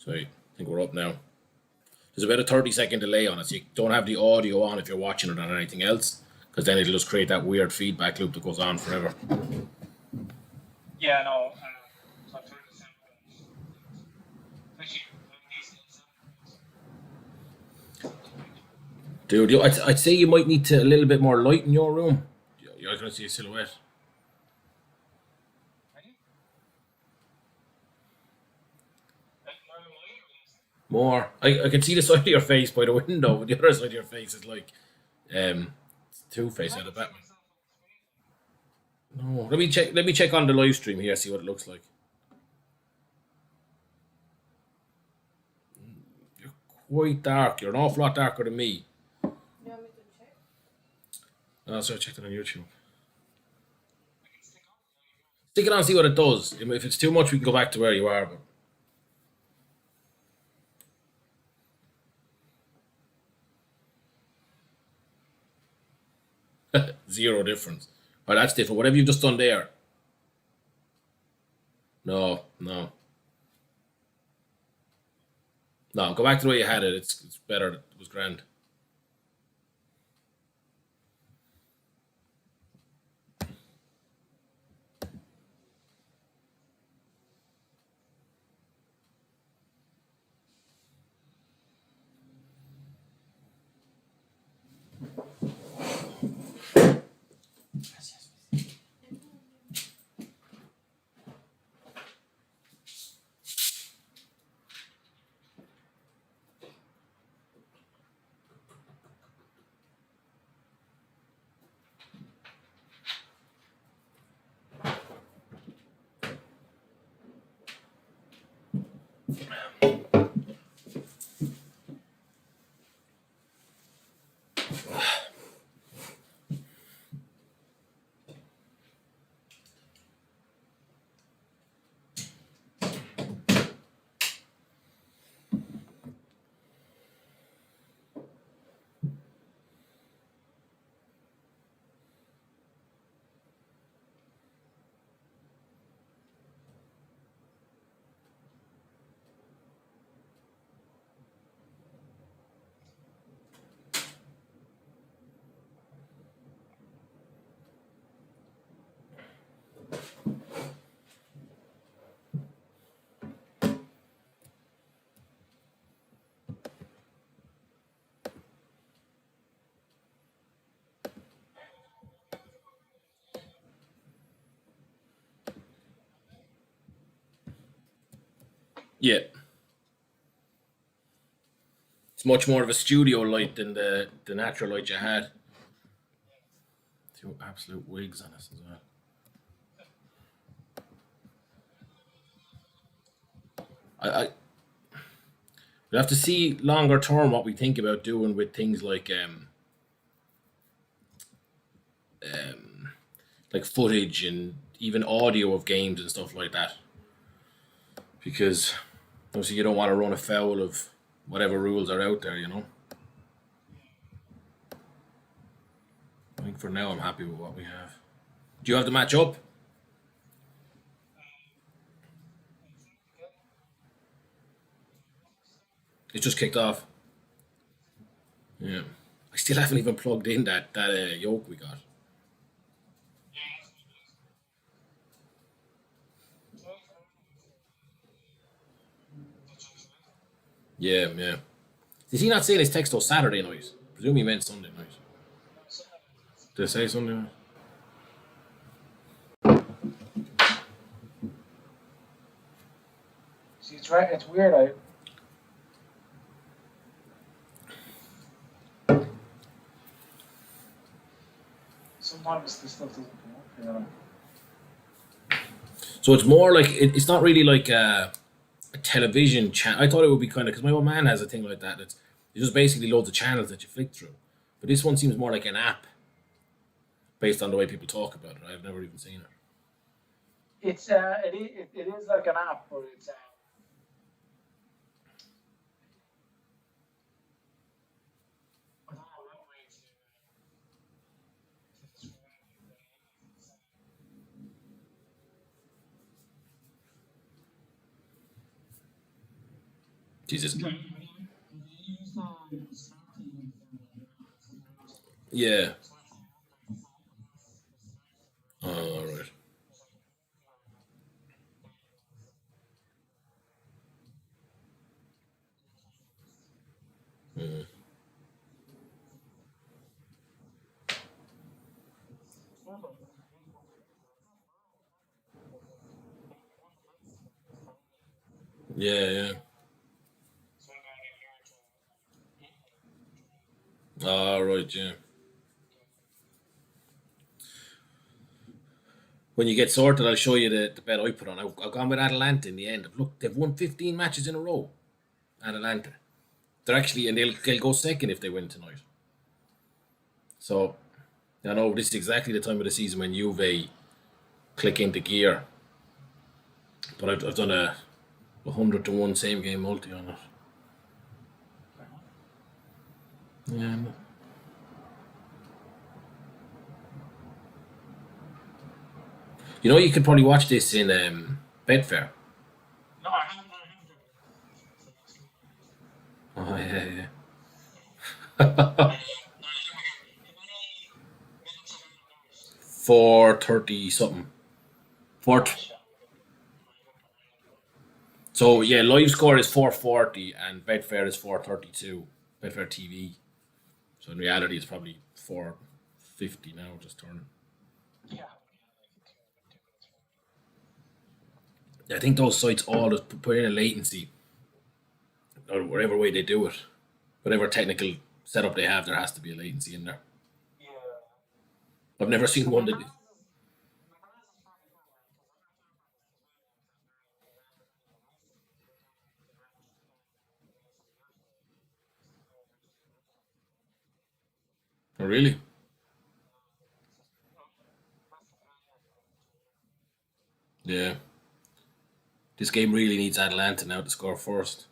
So I think we're up now. There's about a 30-second delay on it, so you don't have the audio on if you're watching it on anything else, because then it'll just create that weird feedback loop that goes on forever. Yeah, no. So I'm trying to sound Dude, I'd say you might need a little bit more light in your room. You're going to see a silhouette. More. I can see the side of your face by the window, but the other side of your face is like Two-Face out of Batman. No, let me check on the live stream here, see what it looks like. You're quite dark. You're an awful lot darker than me. You want me to check? No, so I checked it on YouTube. Stick it on and see what it does. If it's too much, we can go back to where you are. But zero difference. Oh, that's different. Whatever you've just done there. No. No, go back to the way you had it. It's better. It was grand. Yeah. It's much more of a studio light than the natural light you had. Two absolute wigs on us as well. We have to see longer term what we think about doing with things like footage and even audio of games and stuff like that. Because obviously you don't want to run afoul of whatever rules are out there, you know. I think for now I'm happy with what we have. Do you have the match up? It's just kicked off. Yeah. I still haven't even plugged in that yoke we got. Yeah, yeah. Is he not saying his text was Saturday night? Presume he meant Sunday night. Did I say Sunday night? See, it's weird. Sometimes this stuff doesn't come up. So it's more like it's not really like a television channel. I thought it would be kind of, because my old man has a thing like that. It's just basically loads of channels that you flick through. But this one seems more like an app, based on the way people talk about it. I've never even seen it. It is like an app, but it's Jesus. Yeah. All right. Mm. Yeah, yeah. All right, yeah. When you get sorted, I'll show you the bet I put on. I've gone with Atalanta in the end. Look, they've won 15 matches in a row. Atalanta. They're actually, and they'll go second if they win tonight. So, I know this is exactly the time of the season when Juve click into gear. But I've done a 100 to 1 same game multi on it. Yeah. You know, you could probably watch this in Betfair. Oh, yeah, yeah. 430 something. Four. So yeah, live score is 440 and Betfair is 432. Betfair TV. So in reality, it's probably 450 now, just turning. I think those sites all just put in a latency, or whatever way they do it, whatever technical setup they have, there has to be a latency in there. I've never seen one that. Oh, really? Yeah. This game really needs Atlanta now to score first.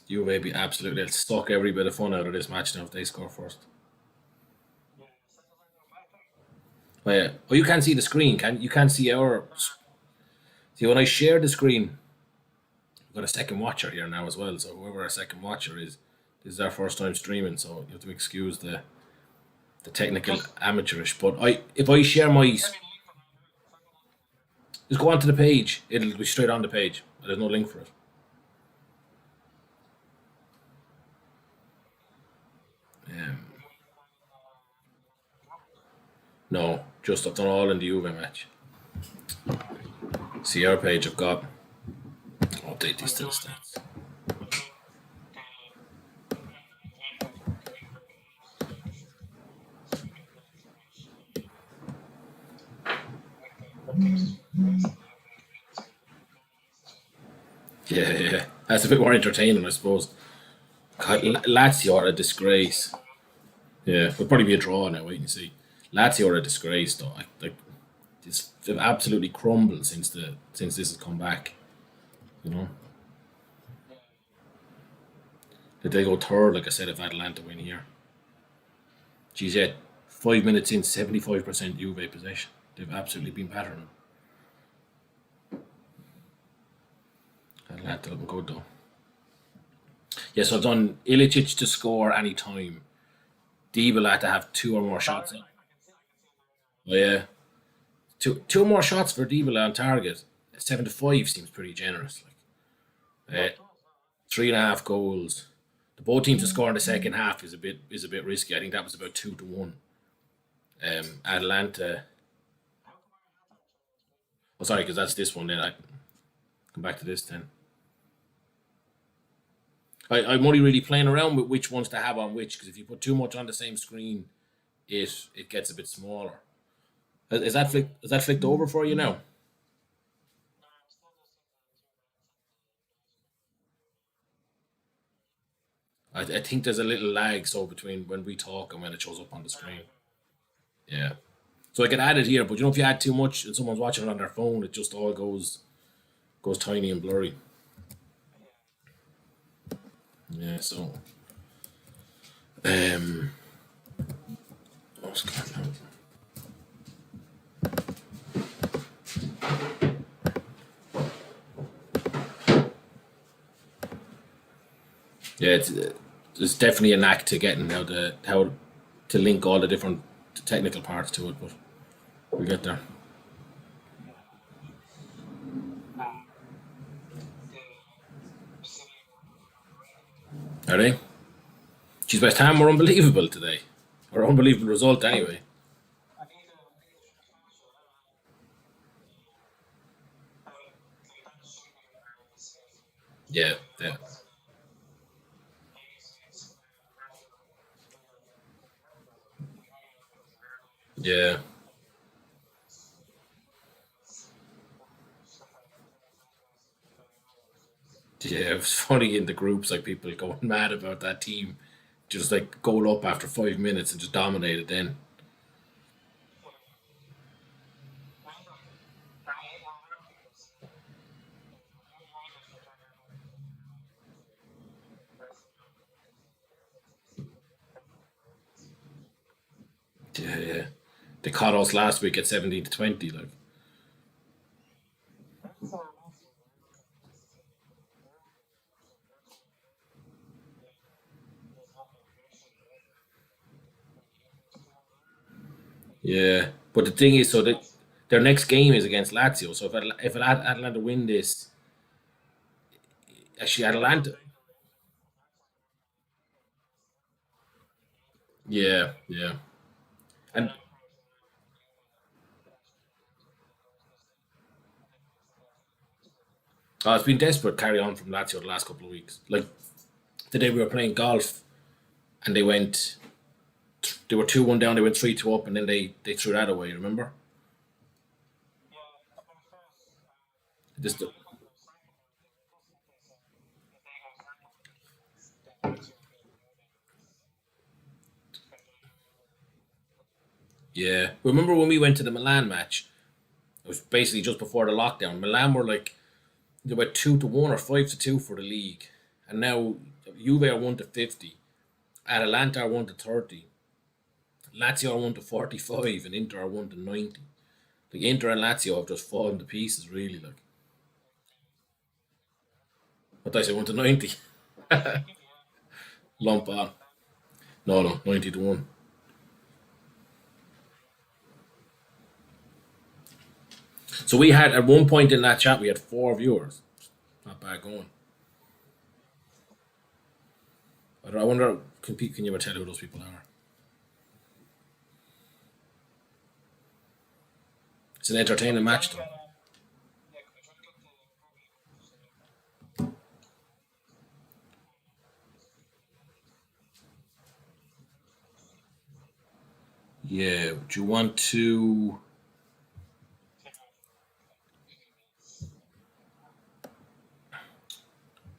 Juve be absolutely they'll suck every bit of fun out of this match now if they score first. Oh, yeah. Oh, you can't see the screen, can you? Can't see our. See when I share the screen, we've got a second watcher here now as well. So whoever our second watcher is, this is our first time streaming. So you have to excuse the technical amateurish. But if I share my, just go onto the page. It'll be straight on the page. There's no link for it. Um, no, just I've done all in the Juve match. See our page. I've got. Update these to the stats. Yeah, yeah. That's a bit more entertaining, I suppose. God, Lazio are a disgrace. Yeah, would probably be a draw now. Wait and see. Lazio are a disgrace, though. They've absolutely crumbled since this has come back. You know, did they go third? Like I said, if Atalanta win here, geez, yeah, 5 minutes in, 75% Juve possession. They've absolutely been battering them. Atalanta looking good though. Yes, I've done Ilicic to score any time. Dybala to have two or more shots. Oh yeah, two more shots for Dybala on target. 7-5 seems pretty generous. Like 3.5 goals. The both teams to score in the second half is a bit risky. I think that was about 2 to 1. Atalanta. Oh, sorry, because that's this one. Then I come back to this. Then I'm only really playing around with which ones to have on which. Because if you put too much on the same screen, it gets a bit smaller. Is that flicked over for you now? I think there's a little lag so between when we talk and when it shows up on the screen. Yeah. So I can add it here, but if you add too much and someone's watching it on their phone, it just all goes tiny and blurry. Yeah. So um, what's going on? Yeah, it's definitely a knack to getting how to link all the different technical parts to it, but we get there. Are they? Geez, West Ham were unbelievable today, or unbelievable result anyway. Yeah, yeah, yeah. Yeah, it was funny in the groups, like people going mad about that team, just like goal up after 5 minutes and just dominated. Then, yeah, yeah, they caught us last week at 17-20. Like, yeah, but the thing is, so that their next game is against Lazio. So if Atlanta win this, actually Atalanta, yeah, yeah, and it's been desperate carry on from Lazio the last couple of weeks. Like today we were playing golf and they were 2-1 down, they went 3-2 up, and then they threw that away. Remember? This, yeah. Remember when we went to the Milan match? It was basically just before the lockdown. Milan were like they were 2-1 or 5-2 for the league, and now Juve are 1-50, Atalanta are 1-30, Lazio are 1-45, and Inter are 1-90. Like Inter and Lazio have just fallen to pieces, really. Like what did I say, 1-90, lump on. No, no, 90-1. So we had at one point in that chat we had 4 viewers. Not bad going. I wonder, can you ever tell who those people are? It's an entertaining match, though. Yeah. Do you want to?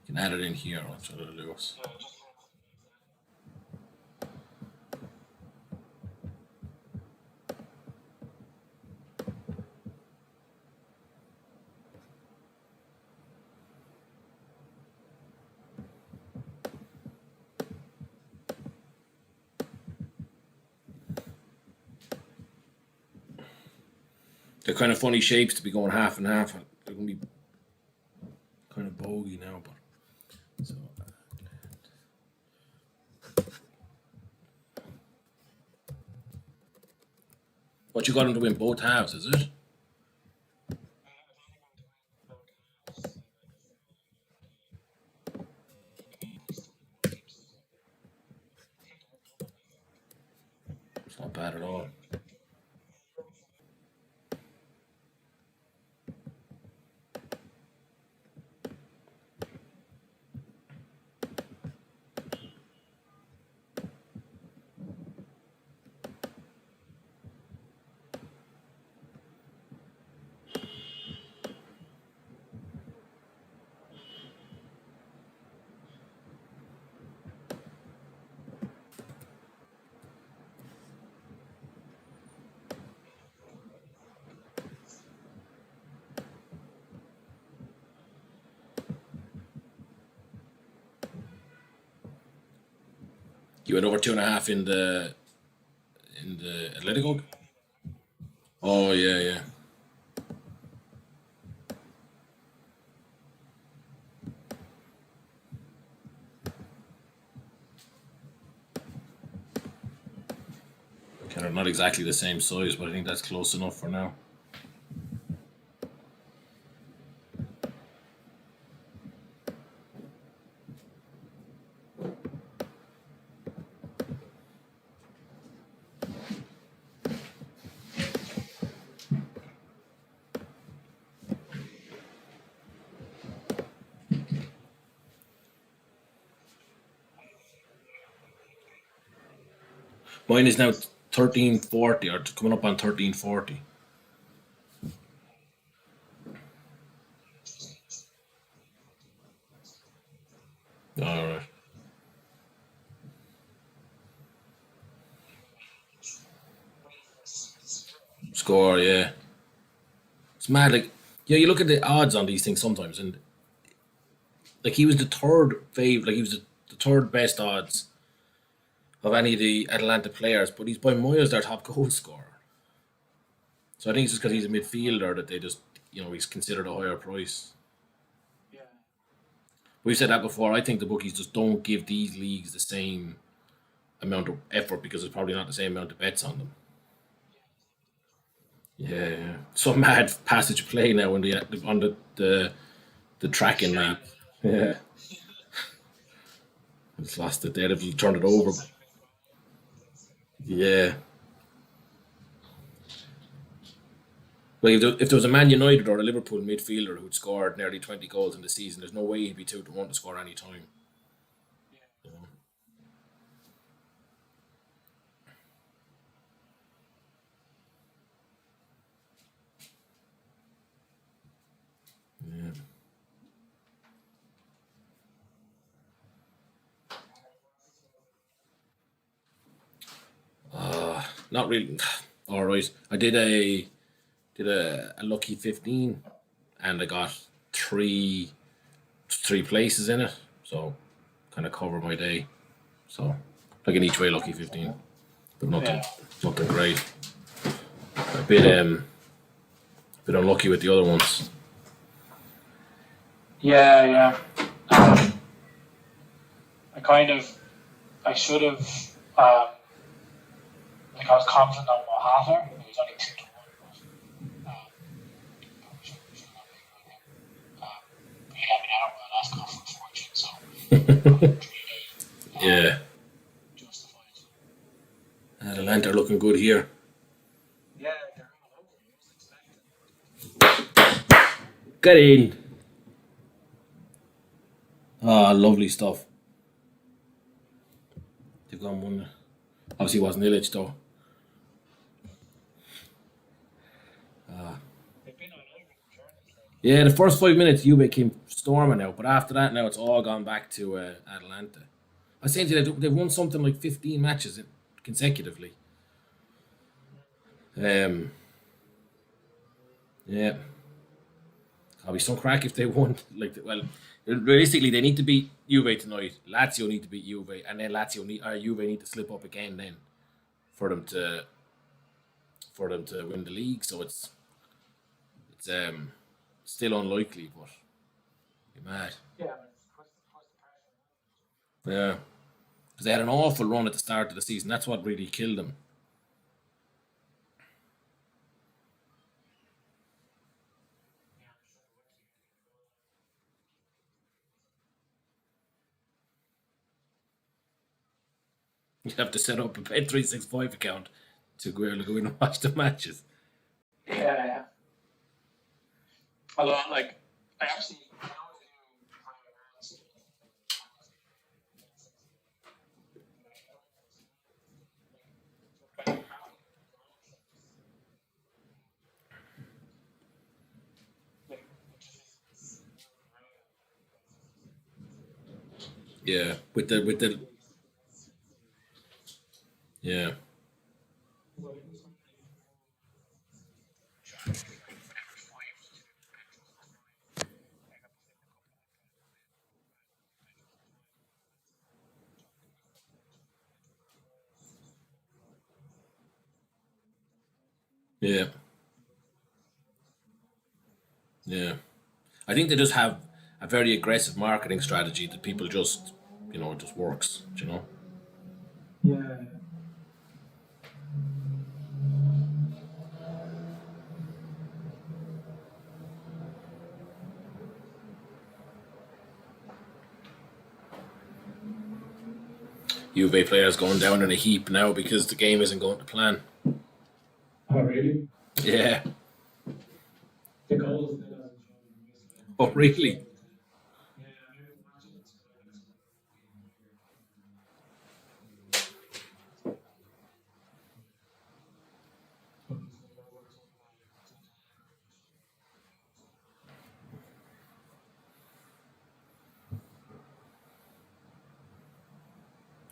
You can add it in here. What's what it'll do us? They're kind of funny shapes to be going half and half. They're gonna be kind of bogey now, but so what you got them to win both halves, is it? It's not bad at all. You went over 2.5 in the Atletico. Oh yeah, yeah. They're not exactly the same size, but I think that's close enough for now. Mine is now 1340 or coming up on 1340. All right. Score, yeah. It's mad. Like, yeah, you look at the odds on these things sometimes, and like he was the third like he was the third best odds of any of the Atalanta players, but he's by miles their top goal scorer. So I think it's just because he's a midfielder that they just, he's considered a higher price. Yeah. We've said that before. I think the bookies just don't give these leagues the same amount of effort because it's probably not the same amount of bets on them. Yeah, yeah. Some mad passage play now when on the tracking map. Yeah, it's lost it there. They've turned it over. Yeah. Like if there was a Man United or a Liverpool midfielder who'd scored nearly 20 goals in the season, there's no way he'd be 2-1 to score any time. You know? Yeah. Not really. All right. I did a lucky 15, and I got three places in it, so kind of covered my day. So like an each way lucky 15, but Yeah. nothing great. A bit unlucky with the other ones. Yeah, yeah. I should have, like I was confident on Mohater. It was only 2-1, but probably should have been him. But yeah, I mean, I don't want to ask off for fortune, so 3 days Yeah, justified. Atalanta are looking good here. Yeah, they're all over. I was expecting. Get in. Ah, lovely stuff. They've gone one. Obviously, it wasn't Illich though. They've been all over the journey. Yeah, the first 5 minutes Juve came storming out, but after that now it's all gone back to Atalanta. I was saying to you, they've won something like 15 matches consecutively. Um, yeah, I'll be some crack if they won. Realistically, they need to beat Juve tonight. Lazio need to beat Juve, and then Juve need to slip up again then for them to win the league. So it's still unlikely, but you're mad. Yeah, but what's the pressure? Yeah, because they had an awful run at the start of the season. That's what really killed them. You have to set up a Bet365 account to go in and watch the matches. Yeah, yeah. Although, like, I actually, Yeah, with the yeah, yeah, yeah. I think they just have a very aggressive marketing strategy that people just, it just works. yeah. Juve players going down in a heap now because the game isn't going to plan. Oh, really? Yeah. The goals that doesn't show in this one. Oh, really? Yeah, I remember watching it. So that's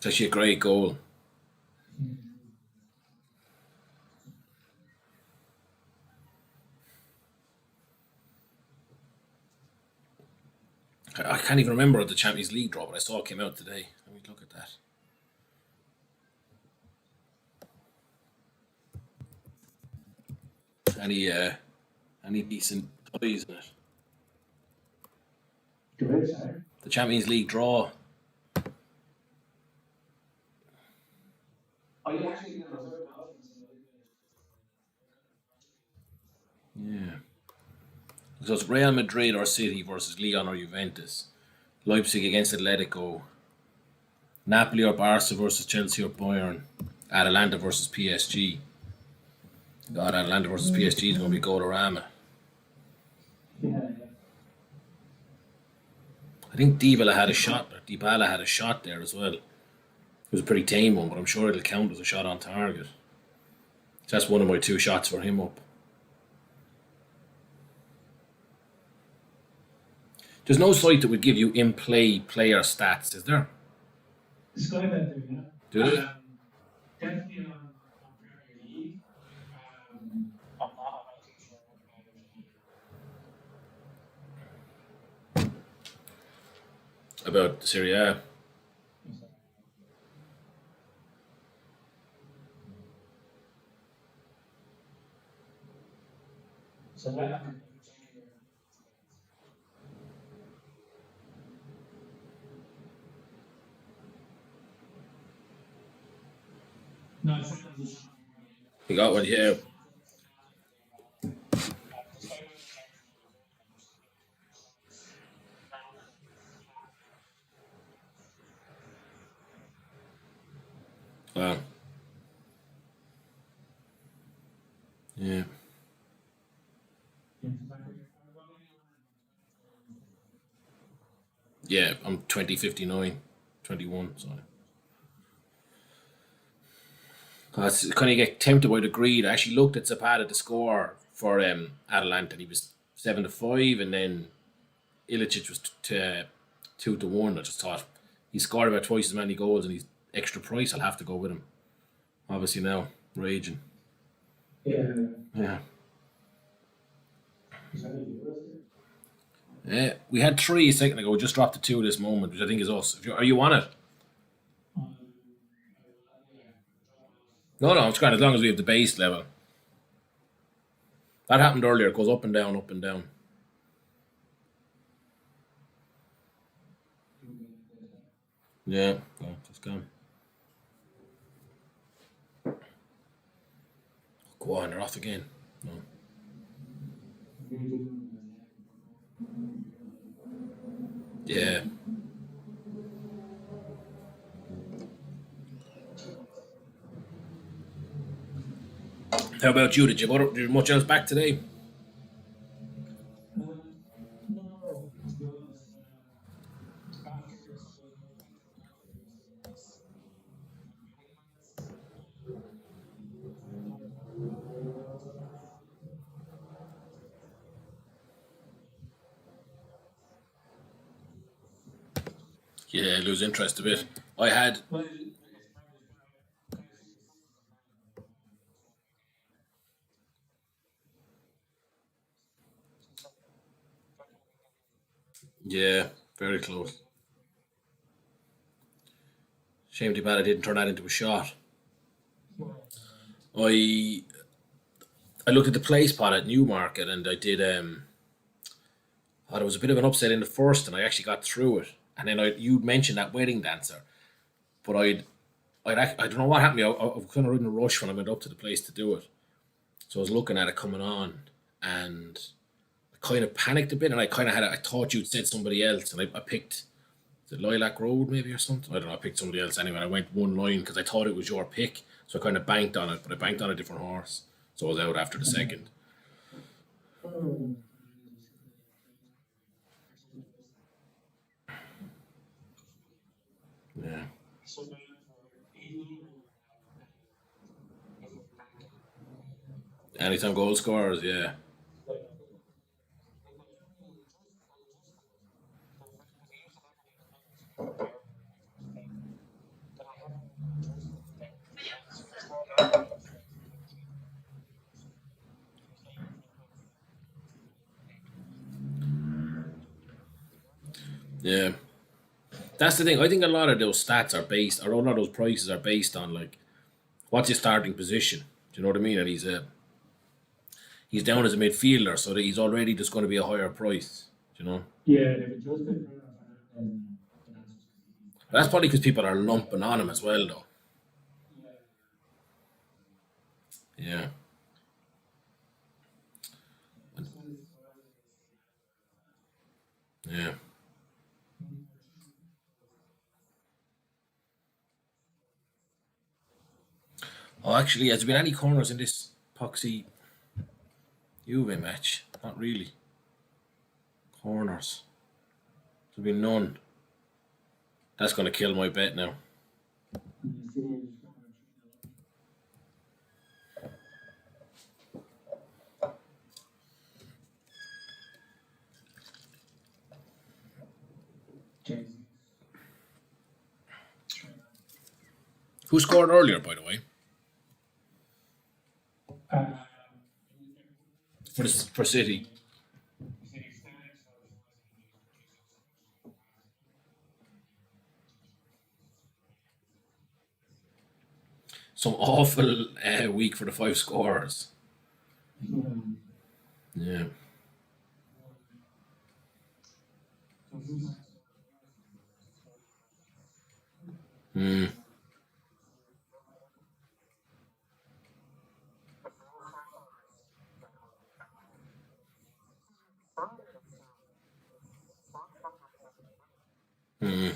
It's actually a great goal. I can't even remember the Champions League draw, but I saw it came out today. Let me look at that. Any decent ties in it? good, sorry. The Champions League draw. I actually know so often. Yeah. So it's Real Madrid or City versus Lyon or Juventus. Leipzig against Atletico. Napoli or Barca versus Chelsea or Bayern. Atalanta versus PSG. God, Atalanta versus PSG is going to be Golorama. Yeah, I think Dybala had a shot. Or Dybala had a shot there as well. It was a pretty tame one, but I'm sure it'll count as a shot on target. So that's one of my two shots for him up. There's no site that would give you in play player stats, is there? Sky bet there, yeah. Do they? Definitely on Premier League. I'm not too sure about About the Serie A. So that no, it's You got one here. Wow. Yeah. Yeah, I'm 2059. 21, sorry. I kind of get tempted by the greed. I actually looked at Zapata to score for Atalanta, and he was 7-5, and then Ilicic was 2-1. I just thought he scored about twice as many goals, and he's extra price. I'll have to go with him. Obviously now raging. yeah. Yeah. Yeah, we had three a second ago. Just dropped to two this moment, which I think is us. Are you on it? No, no, it's grand as long as we have the base level. That happened earlier. It goes up and down, up and down. Yeah, well, just gone. Go on, they're off again. No. Yeah. How about you? Did you much else back today? No, to be honest, after Yeah, lose interest a bit. I had. well, Yeah, very close. Shame too bad I didn't turn that into a shot. I I looked at the play spot at Newmarket and I did oh, there was a bit of an upset in the first and I actually got through it. And then you'd mentioned that wedding dancer, but I don't know what happened. I was kind of in a rush when I went up to the place to do it. So I was looking at it coming on, and I kind of panicked a bit, and I kind of I thought you'd said somebody else, and I picked Is it Lilac Road maybe or something? I don't know. I picked somebody else anyway. I went one line because I thought it was your pick, so I kind of banked on it, but I banked on a different horse, so I was out after the second. Yeah. Anytime goal scorers, yeah. Yeah. That's the thing. I think a lot of those stats are based, or a lot of those prices are based on like what's his starting position. Do you know what I mean? And he's down as a midfielder, so that he's already just going to be a higher price. Do you know? But that's probably because people are lumping on him as well, though. Yeah. Yeah. Oh, actually, has there been any corners in this Poxy Juve match? Not really. Corners. There's been none. That's going to kill my bet now. Who scored earlier, by the way, for City? Some awful week for the five scorers. Yeah. Mm. Mm.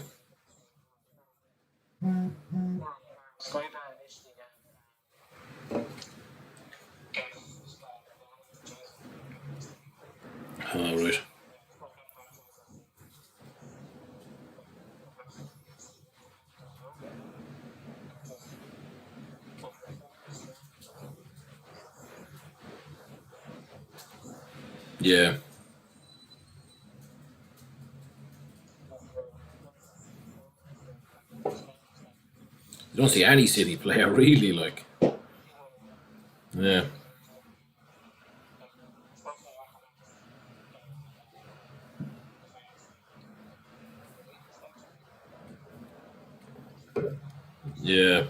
All right. Yeah. You don't see any City player really like. Yeah. Yeah.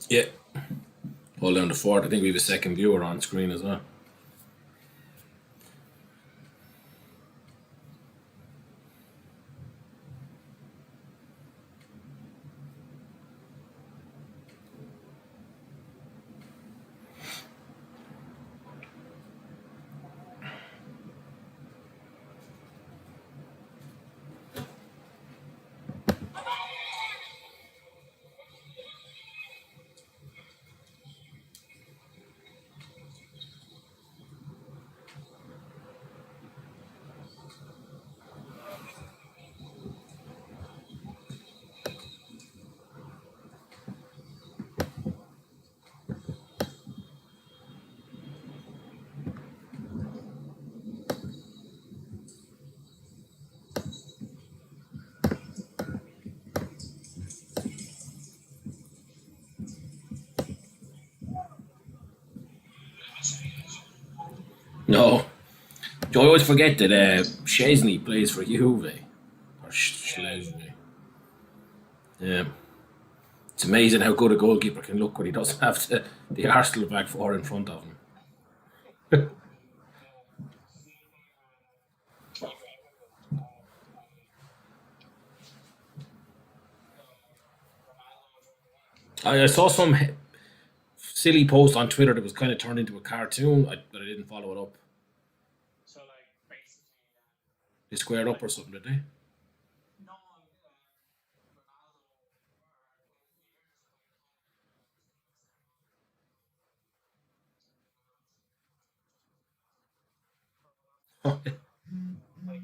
Yeah. Hold down the fort. I think we have a second viewer on screen as well. No. I always forget that Chesney plays for Juve. Or Schlesney. Yeah. It's amazing how good a goalkeeper can look when he doesn't have the Arsenal back four in front of him. I saw some silly post on Twitter that was kind of turned into a cartoon, but I didn't follow it up. So like basically, They squared up or something, did they? no, like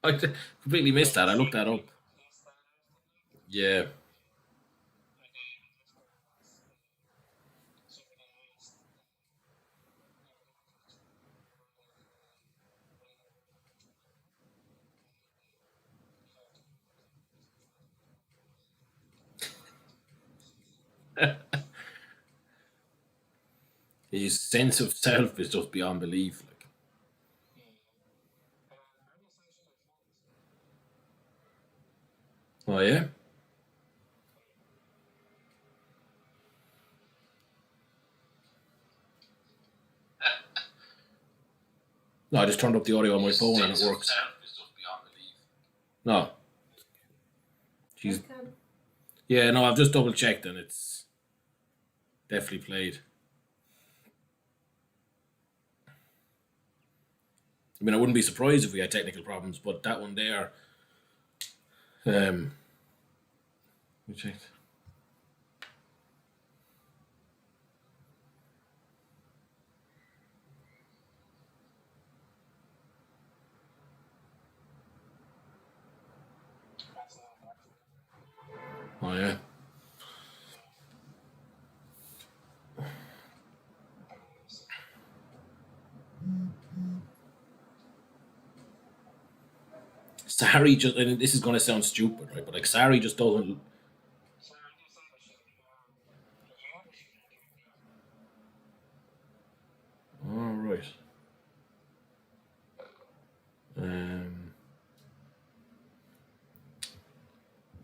I completely missed that. I looked that up. Yeah. His sense of self is just beyond belief. Like, oh yeah. No, I just turned up the audio on my phone and it works. No, she's Webcam. yeah. No, I've just double checked and it's definitely played. I mean, I wouldn't be surprised if we had technical problems, but that one there, we checked. Oh yeah. Sarri just, and this is going to sound stupid, right? But like Sarri just doesn't. All right. Um,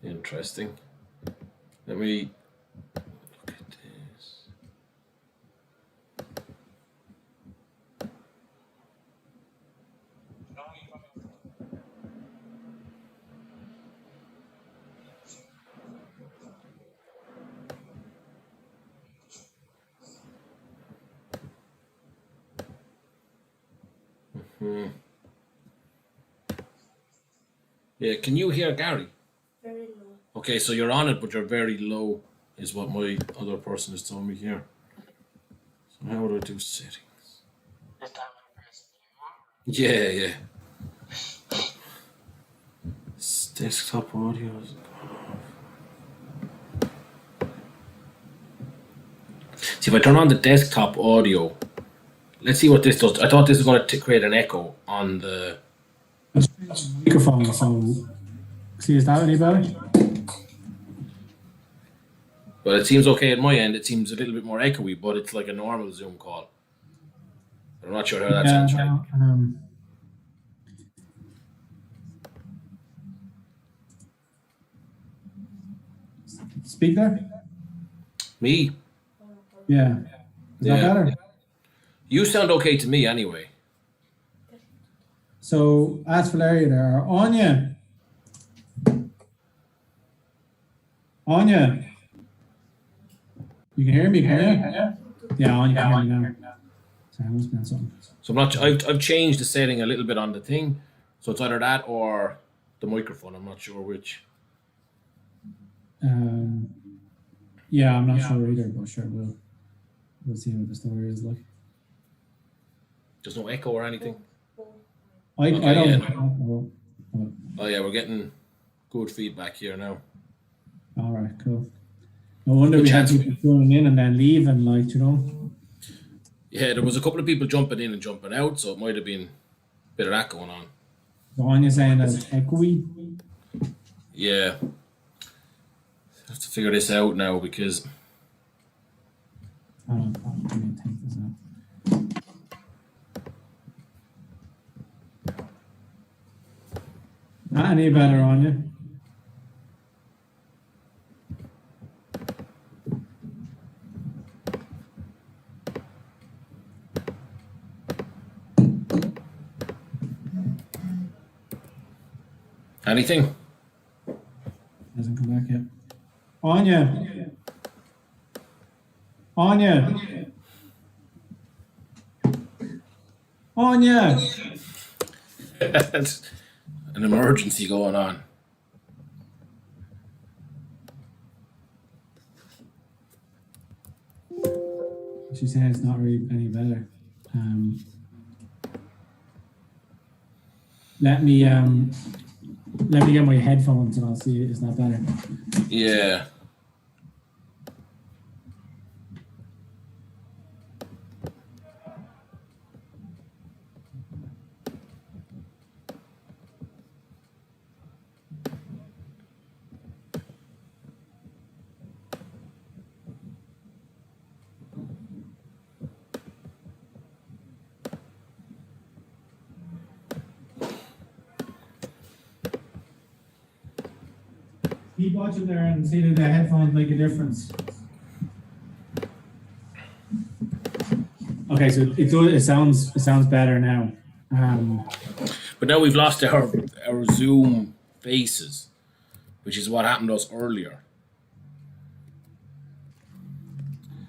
Interesting. Let me look at this. Hmm. Yeah, can you hear Gary? Very low. Okay, so you're on it, but you're very low, is what my other person is telling me here. So how would I do settings? this time I'm pressing Yeah, yeah. Desktop audio. See, if I turn on the desktop audio, let's see what this does. I thought this was going to create an echo on the. Let's change the microphone. So, see, is that any better? Well, it seems okay at my end. It seems a little bit more echoey, but it's like a normal Zoom call. I'm not sure how that Yeah. sounds. Speak there. Me? Yeah. Is that Yeah. better? You sound okay to me anyway. So, ask Valeria there. Anya. Anya. You can hear me, can you? Yeah, Anya can hear me now. Sorry, I must be on something. So I'm not. I've changed the setting a little bit on the thing, so it's either that or the microphone. I'm not sure which. Yeah, I'm not sure either, but sure, we'll see what the story is like. There's no echo or anything. I Okay, don't yeah. know. Oh yeah, we're getting good feedback here now. All right, cool. No wonder Good we had chance. people tuning in and then leaving, like, you know. Yeah, there was a couple of people jumping in and jumping out, so it might have been a bit of that going on. So Anya saying that it's echoey. Yeah, have to figure this out now because I don't think this out. Not any better, Anya. Anything? Hasn't come back yet. Anya. Anya. Anya. That's an emergency going on. She's saying it's not really any better. Let me get my headphones and I'll see it's not better. Yeah. Keep watching there and see that the headphones make a difference. Okay, so it sounds better now. But now we've lost our Zoom faces, which is what happened to us earlier.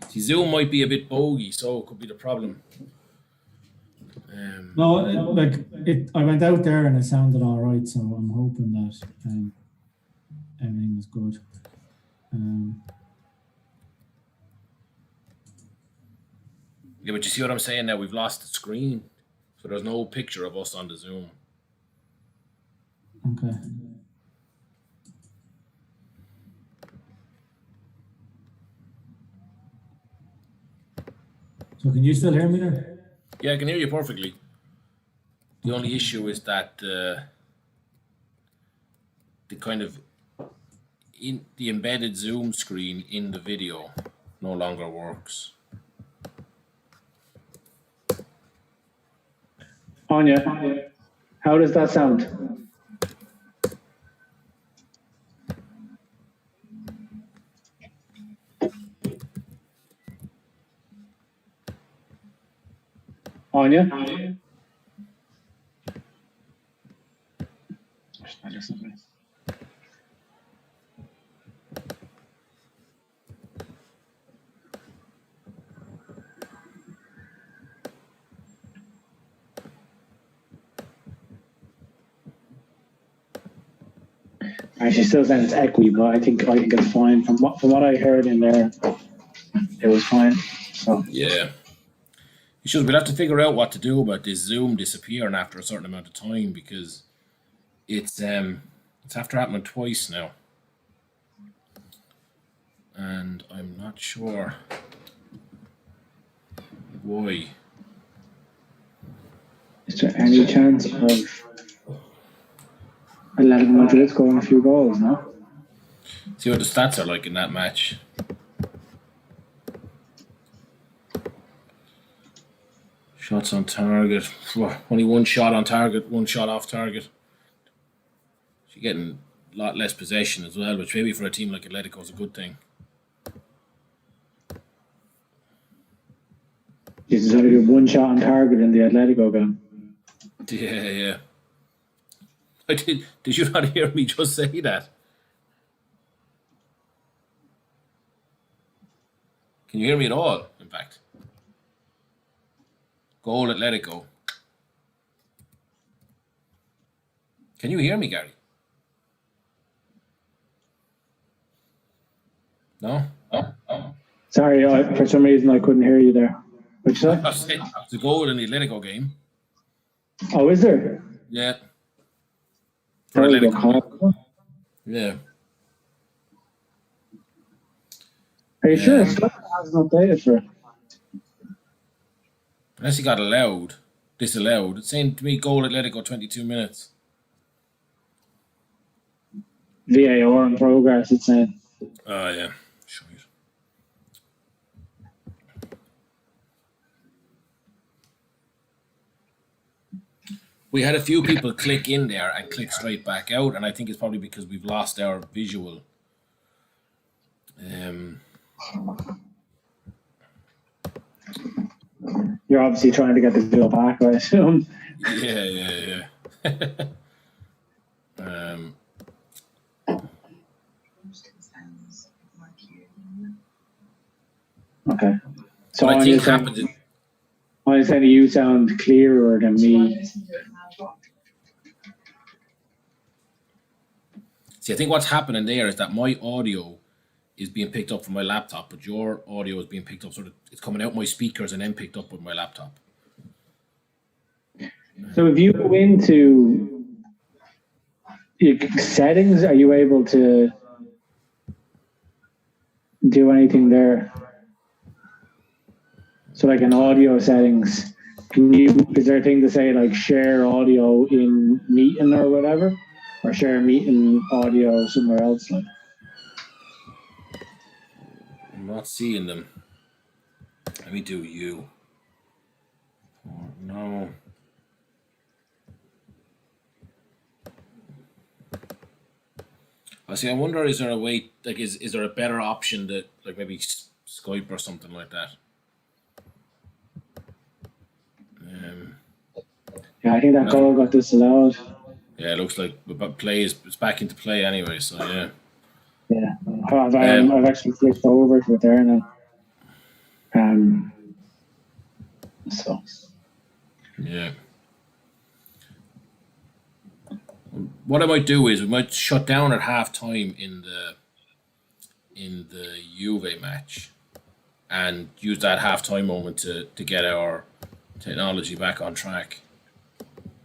See, Zoom might be a bit bogey, so it could be the problem. No, I went out there and it sounded all right, so I'm hoping that everything was good. Yeah, but you see what I'm saying now? We've lost the screen, so there's no picture of us on the Zoom. Okay. So can you still hear me there? Yeah, I can hear you perfectly. The only issue is that the kind of in the embedded Zoom screen in the video no longer works. Anya, how does that sound? Anya? She still sounds echoey, but I think it's fine. From what I heard in there, it was fine. So Yeah. We'll have to figure out what to do about this Zoom disappearing after a certain amount of time, because it's after happening twice now. And I'm not sure why. is there any chance of Atletico Madrid scoring a few goals, no? See what the stats are like in that match. Shots on target. Only one shot on target, one shot off target. She's getting a lot less possession as well, which maybe for a team like Atletico is a good thing. He's only one shot on target in the Atletico game. Yeah. Did you not hear me just say that? Can you hear me at all, in fact? Goal Atletico. Can you hear me, Gary? No? Sorry, for some reason I couldn't hear you there. What'd you say? I said it's a goal in the Atletico game. Oh, is there? Yeah. For Atletico. Yeah. Are you sure? It hasn't updated for it. Unless he got disallowed. It's saying to me goal Atletico 22 minutes. VAR in progress, it's saying. Oh, yeah. Sure. We had a few people click in there and click straight back out, and I think it's probably because we've lost our visual. You're obviously trying to get the deal back, I assume. Yeah. Um, Okay. So what I I'm think just saying, happened is, I'm saying you sound clearer than me. see, I think what's happening there is that my audio is being picked up from my laptop, but your audio is being picked up, sort of, it's coming out my speakers and then picked up with my laptop. So if you go into your settings, are you able to do anything there? So like in audio settings, is there a thing to say like share audio in meeting or whatever? Or share meeting audio somewhere else? Like, I'm not seeing them. Let me do you. Oh, no. I see. I wonder, is there a way? Like, is there a better option that, like, maybe Skype or something like that? yeah, I think that goal got disallowed. Yeah, it looks like play is it's back into play anyway. So yeah. Yeah, I've actually flipped over to it there now. So Yeah. What I might do is we might shut down at half time in the Juve match, and use that half time moment to get our technology back on track.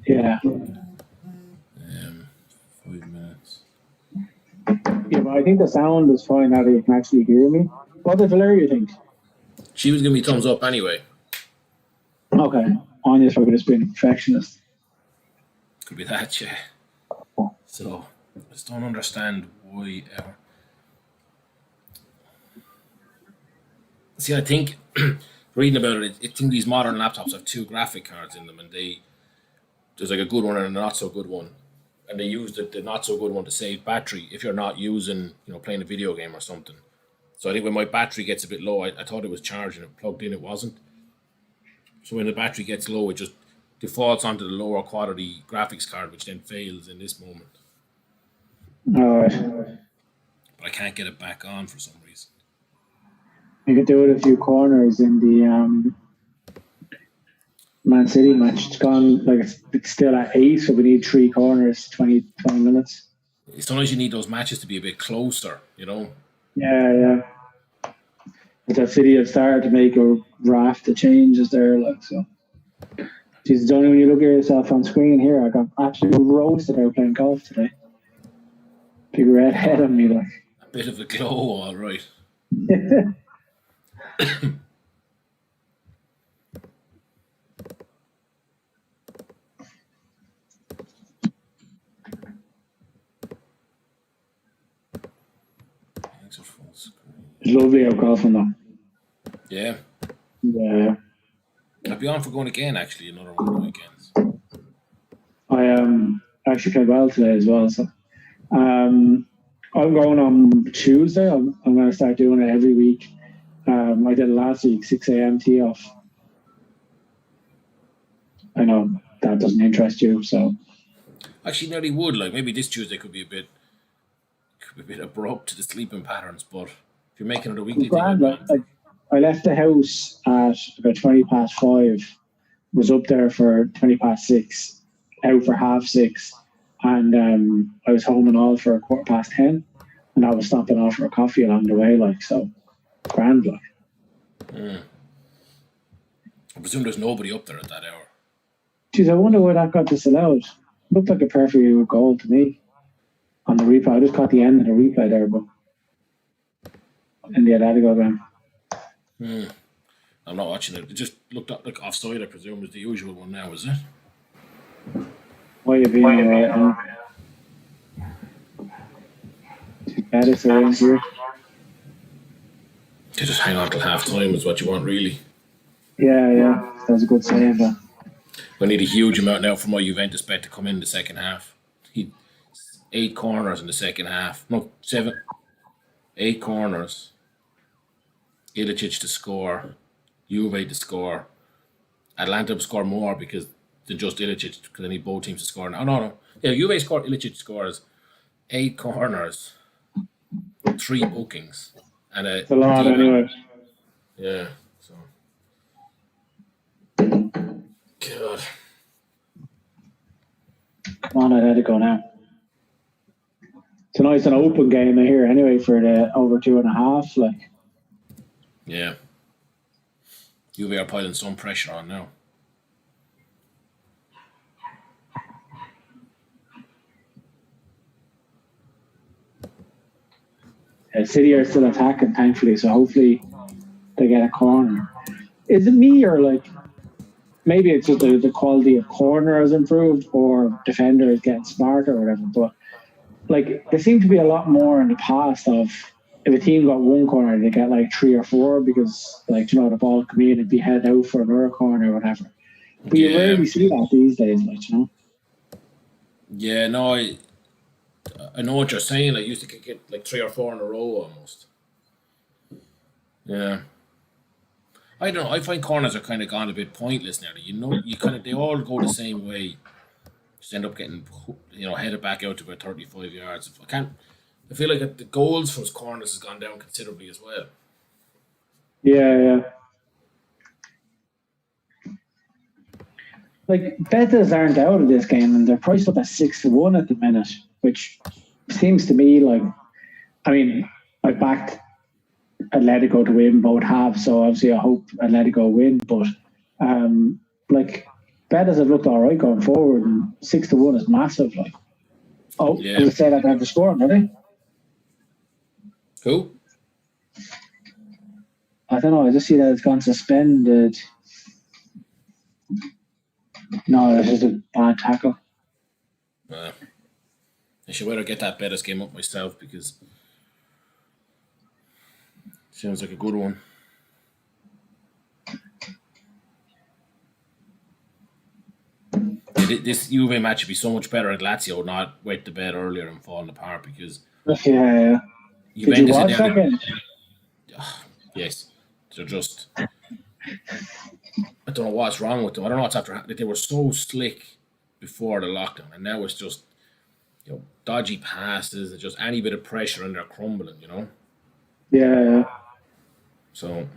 yeah, 5 minutes. yeah, but I think the sound is fine now that you can actually hear me. What did Valeria think? She was giving me thumbs up anyway. Okay, Anya's probably just being a perfectionist. Could be that, yeah. So I just don't understand why ever. See, I think reading about it, I think these modern laptops have two graphic cards in them, and there's like a good one and a not so good one, and they use the not so good one to save battery if you're not using, playing a video game or something. So I think when my battery gets a bit low, I thought it was charging, it plugged in, it wasn't. So when the battery gets low, it just defaults onto the lower quality graphics card, which then fails in this moment. All right, But I can't get it back on for some reason. you could do it a few corners in the Man City match. It's gone like it's still at 8, so we need 3 corners, 20 minutes. Sometimes you need those matches to be a bit closer, Yeah, yeah. But that City have started to make a raft of changes there, like so. Jeez, it's only when you look at yourself on screen here, I got absolutely roasted out playing golf today. Big red head on me, like. A bit of a glow, all right. It's lovely out golfing though. Yeah. Yeah. I'd be on for going again, actually, another one of the weekends. I actually played well today as well. So I'm going on Tuesday. I'm going to start doing it every week. I did it last week, 6 a.m. tee off. I know that doesn't interest you, so. Actually, nearly would. Like, maybe this Tuesday could be a bit abrupt to the sleeping patterns, but if you're making it a weekly thing, I'd be on. Like, I left the house at about 20 past 5, was up there for 20 past 6, out for half 6, and I was home and all for a 10:15, and I was stopping off for a coffee along the way, like, so grand, like. I presume there's nobody up there at that hour. Geez, I wonder why that got disallowed. Looked like a perfectly good goal to me on the replay. I just caught the end of the replay there, but in the Atletico game. I'm not watching it. It just looked up like offside, I presume, is the usual one now, is it? Why you being alright? Betis are in here. You just hang on till half time is what you want, really. Yeah. That was a good save, though. I need a huge amount now for my Juventus bet to come in the second half. 8 corners in the second half. No, 7. 8 corners. Ilicic to score. Juve to score. Atlanta to score more because than just Ilicic because I need both teams to score. Oh, no. Yeah, Juve scored. Ilicic scores 8 corners, 3 bookings, and a. It's a lot anyway. Yeah. So. God. Come on, Atletico now. Tonight's an open game I hear anyway for the over 2.5. Like, yeah. Juve are piling some pressure on now. City are still attacking, thankfully, so hopefully they get a corner. Is it me or like maybe it's just the quality of corner has improved or defenders getting smarter or whatever, but like there seemed to be a lot more in the past of if a team got one corner they get like 3 or 4 because like the ball come in and be headed out for another corner or whatever. But you rarely see that these days, like. Yeah, no, I know what you're saying. I used to get like 3 or 4 in a row almost. Yeah. I don't know. I find corners are kind of gone a bit pointless now. They all go the same way. Just end up getting, headed back out to about 35 yards. I feel like the goals from corners has gone down considerably as well. Yeah. Like Betis aren't out of this game and they're priced up at 6-1 at the minute, which seems to me like, I mean, I backed Atletico to win both halves, so obviously I hope Atletico win. But like Betis have looked all right going forward, and 6-1 is massive. Like, yeah. You say that they have the score, are they? Who? I don't know. I just see that it's gone suspended. No, it's just a bad tackle. I should better get that Betis game up myself because it sounds like a good one. This Juve match would be so much better at Lazio not wet the bed earlier and falling apart because Yeah. Did you watch that game? Yes. They're just I don't know what's wrong with them. I don't know what's after. They were so slick before the lockdown, and now it's just dodgy passes and just any bit of pressure and they're crumbling. Yeah. So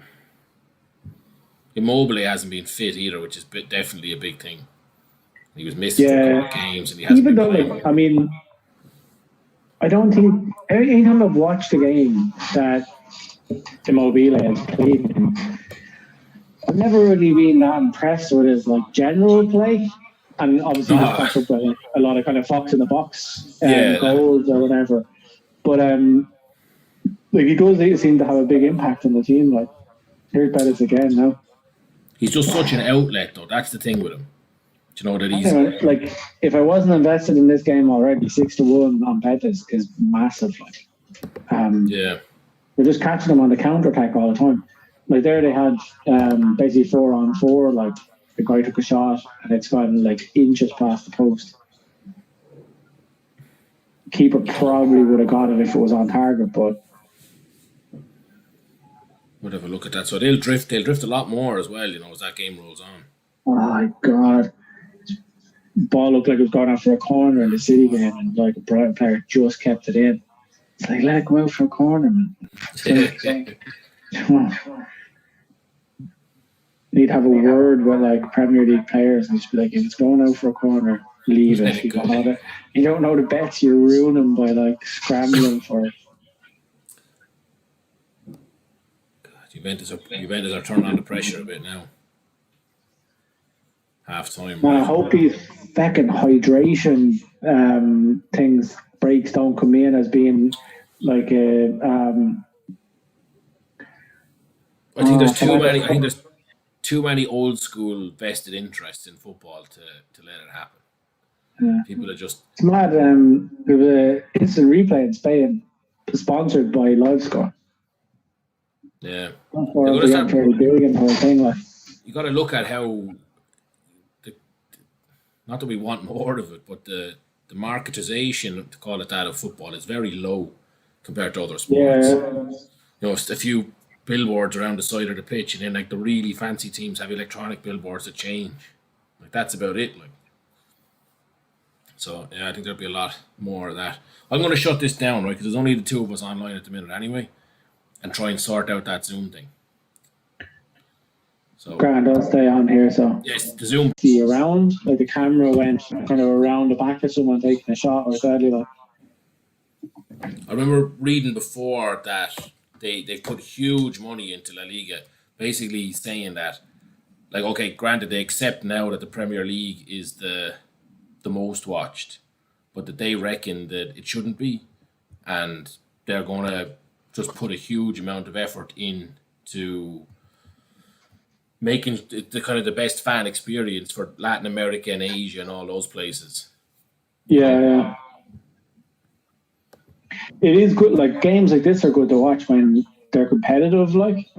Immobile hasn't been fit either, which is definitely a big thing. He was missing for a couple of games, and he hasn't been playing. I mean, I don't think anytime I've watched a game that Immobile has played in, I've never really been that impressed with his like general play, and obviously he's backed up by a lot of kind of fox in the box goals or whatever. But like he does seem to have a big impact on the team. Like here's Betis again now. He's just such an outlet, though. That's the thing with him. Do you know that he's like if I wasn't invested in this game already, 6-1 on Betis is massive. Like, yeah, they're just catching them on the counter attack all the time. Like there, they had basically 4-on-4. Like the guy took a shot and it's gone like inches past the post. Keeper probably would have got it if it was on target, but we'll have a look at that. So they'll drift a lot more as well. As that game rolls on. Oh my God. Ball looked like it was going out for a corner in the City game, and like a Brighton player just kept it in. It's like, let it go out for a corner, man. Need to have a word with like Premier League players and just be like, if it's going out for a corner, leave it. You don't know the bets you're ruining by like scrambling for it. Juventus are turning on the pressure a bit now. Half time. Man, I hope these fucking hydration breaks don't come in as being like a. I think there's too many. I think there's too many old school vested interests in football to let it happen. Yeah. People are just. It's mad. There was an instant replay in Spain, sponsored by LiveScore. Yeah. You got to look at how. Not that we want more of it, but the marketization, to call it that, of football is very low compared to other sports. Yeah. It's a few billboards around the side of the pitch, and then like the really fancy teams have electronic billboards that change. Like that's about it. Like so, yeah, I think there'll be a lot more of that. I'm going to shut this down, right? Because there's only the two of us online at the minute, anyway, and try and sort out that Zoom thing. So, Grand, I'll stay on here. So, yes, the Zoom. see around, like the camera went kind of around the back of someone taking a shot or sadly, like. I remember reading before that they put huge money into La Liga, basically saying that, like, okay, granted, they accept now that the Premier League is the most watched, but that they reckon that it shouldn't be, and they're going to just put a huge amount of effort into making the kind of the best fan experience for Latin America and Asia and all those places. Yeah. It is good. Like games like this are good to watch when they're competitive. Like,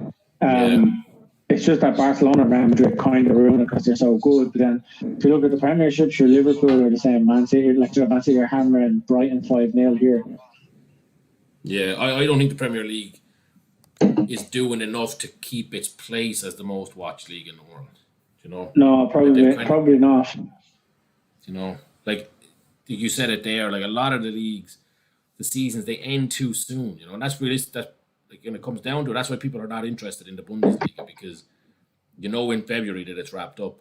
it's just that Barcelona and Real Madrid kind of ruin it because they're so good. But then if you look at the Premiership, sure, Liverpool are the same. Man City, Man City are hammering Brighton 5-0 here. Yeah, I don't think the Premier League is doing enough to keep its place as the most watched league in the world. You know? No, probably not. You know, like you said it there. Like a lot of the leagues, the seasons they end too soon. You know, and that's really that. Like when it comes down to it, that's why people are not interested in the Bundesliga because you know in February that it's wrapped up.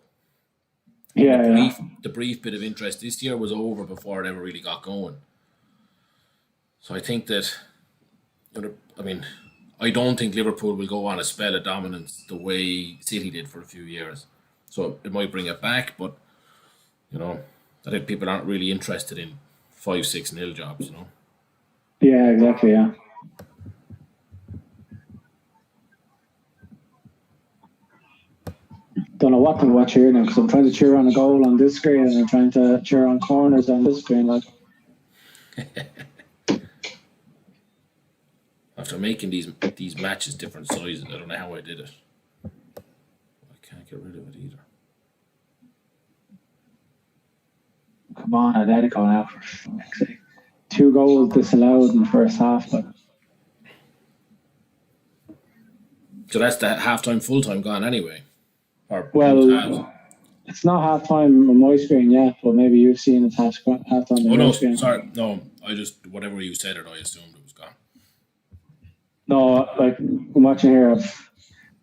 The brief bit of interest this year was over before it ever really got going. So I think that, I mean, I don't think Liverpool will go on a spell of dominance the way City did for a few years. So it might bring it back, but you know, I think people aren't really interested in 5-6-0 jobs. You know. Yeah, exactly. Yeah. Don't know what to watch here now because I'm trying to cheer on a goal on this screen and I'm trying to cheer on corners on this screen. Like, after making these matches different sizes, I don't know how I did it. I can't get rid of it either. come on, Atletico now for fuck's sake. 2 goals disallowed in the first half, but. So that's the halftime, full time gone anyway. Or well, it's not half time on my screen yet, but maybe you've seen it half time on your screen. Sorry, no, I just whatever you said it, I assumed it was gone. No, like I'm watching here of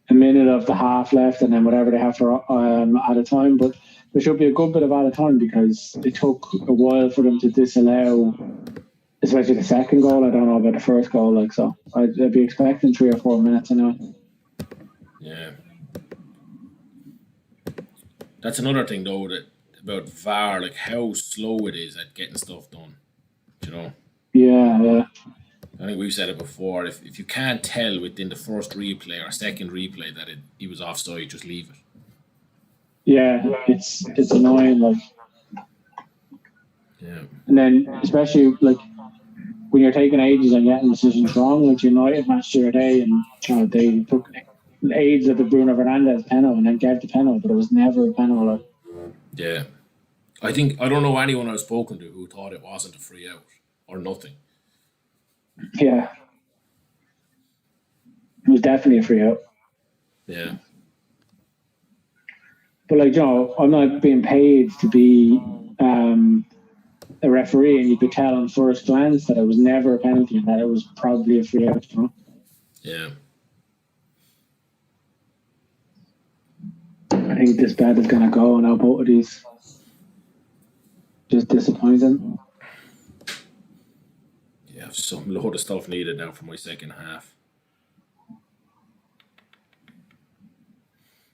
a minute of the half left, and then whatever they have for at a time. But there should be a good bit of out of time because it took a while for them to disallow, especially the second goal. I don't know about the first goal, like so. I'd be expecting 3 or 4 minutes. I know. Yeah. That's another thing though about VAR, like how slow it is at getting stuff done. You know? Yeah. I think we've said it before. If you can't tell within the first replay or second replay that he was offside, just leave it. Yeah, it's annoying, like. Yeah. And then especially like when you're taking ages and getting decisions wrong, like United match the other day, and they took ages at the Bruno Fernandes penalty and then gave the penalty, but it was never a penalty. Yeah. I don't know anyone I've spoken to who thought it wasn't a free out or nothing. Yeah. It was definitely a free out. Yeah. But I'm not being paid to be a referee, and you could tell on first glance that it was never a penalty and that it was probably a free out. Yeah. I think this bet is going to go now, both of these. Just disappointing. Yeah, I've some load of stuff needed now for my second half.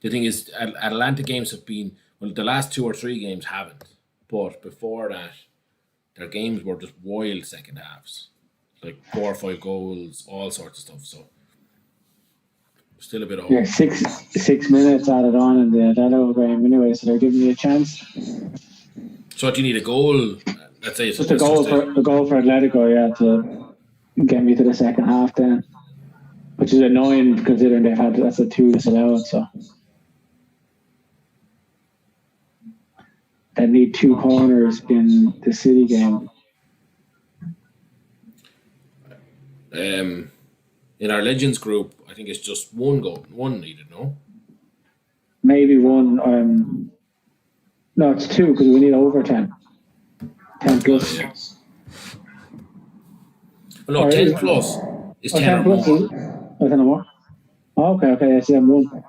The thing is, Atalanta games have been, well, the last 2 or 3 games haven't. But before that, their games were just wild second halves. Like 4 or 5 goals, all sorts of stuff. So, still a bit old. Yeah, 6 minutes added on in the Atletico game anyway, so they're giving you a chance. So do you need a goal? Let's say it's just a goal for Atletico, yeah, to get me to the second half then. Which is annoying considering that's a 2 disallowed, so. They need 2 corners in the City game. In our Legends group, I think it's just 1 goal, 1 needed, no? Maybe 1. No, it's 2 because we need over 10. 10 plus. Yeah. Well, no, Or 10 is- plus is Oh, 10 or 10 plus. more. Is it? Oh, 10 or more. Oh, okay. I see them 1.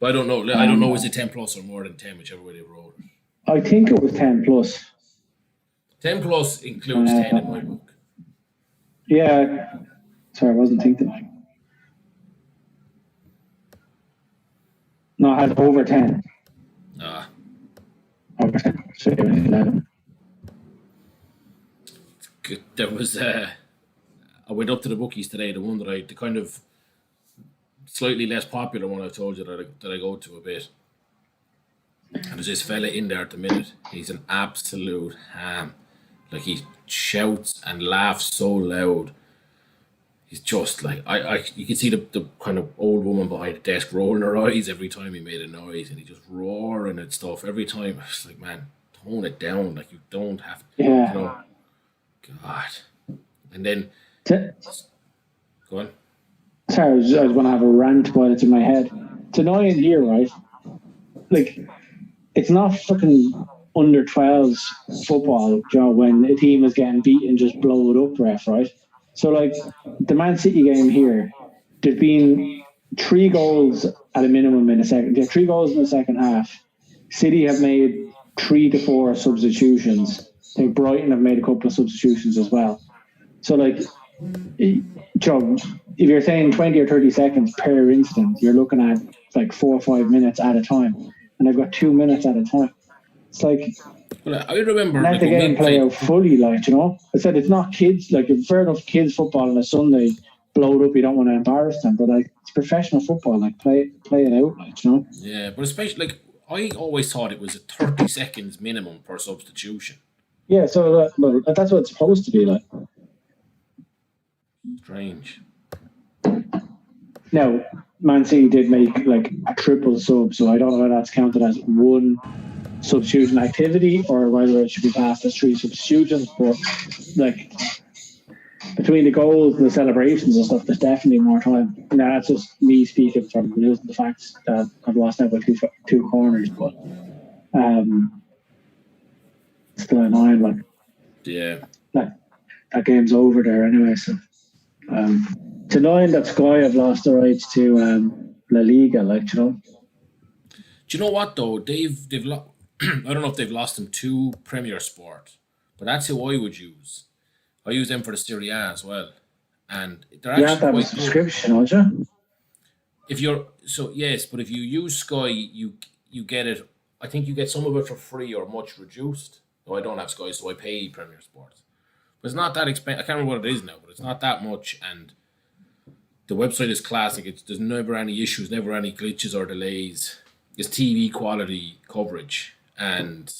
But I don't know. I don't know. Is it 10 plus or more than 10, whichever way they wrote it. I think it was 10 plus. 10 plus includes 10 in my book. Yeah. Sorry, I wasn't thinking. No, I had over 10. Ah, Over 10. So it was 11. good. There was. I went up to the bookies today. The one that the kind of slightly less popular one I told you that I go to a bit. And there's this fella in there at the minute. He's an absolute ham. Like he shouts and laughs so loud. He's just like you can see the kind of old woman behind the desk rolling her eyes every time he made a noise, and he just roaring and stuff every time. It's like, man, tone it down. Like you don't have to, Yeah. God. And then T- go on. Sorry, I was going to have a rant while it's in my head. It's annoying here, right? Like, it's not fucking under 12s football, when a team is getting beaten, just blow it up, ref, right? So, like, the Man City game here, there's been 3 goals at a minimum in the second. There are 3 goals in the second half. City have made 3 to 4 substitutions. I think Brighton have made a couple of substitutions as well. So, like, if you're saying 20 or 30 seconds per incident, you're looking at like 4 or 5 minutes at a time. And I've got 2 minutes at a time. It's like, Well, I remember let like, the when game we play played, out fully, like, I said it's not kids, like, fair enough, kids football on a Sunday, blow it up, you don't want to embarrass them, but like, it's professional football, like, play it out, like, Yeah, but especially like I always thought it was a 30 seconds minimum per substitution. Yeah, so that's what it's supposed to be like. Strange. Now, Man City did make like a triple sub, so I don't know whether that's counted as 1 substitution activity or whether it should be passed as 3 substitutions. But like between the goals and the celebrations and stuff, there's definitely more time. Now that's just me speaking from the facts that I've lost out by two corners, but still annoying. Like, Yeah. that game's over there anyway. So it's annoying that Sky have lost the rights to La Liga. Like, Do you know what though? They've I don't know if they've lost them to Premier Sport, but that's who I would use. I use them for the Serie A as well, and they're you actually have to have a quite good. subscription, don't you? If you're yes, but if you use Sky, you get it. I think you get some of it for free or much reduced. No, I don't have Sky, so I pay Premier Sports. But it's not that expensive. I can't remember what it is now, but it's not that much, and the website is classic. There's never any issues, never any glitches or delays. It's TV quality coverage, and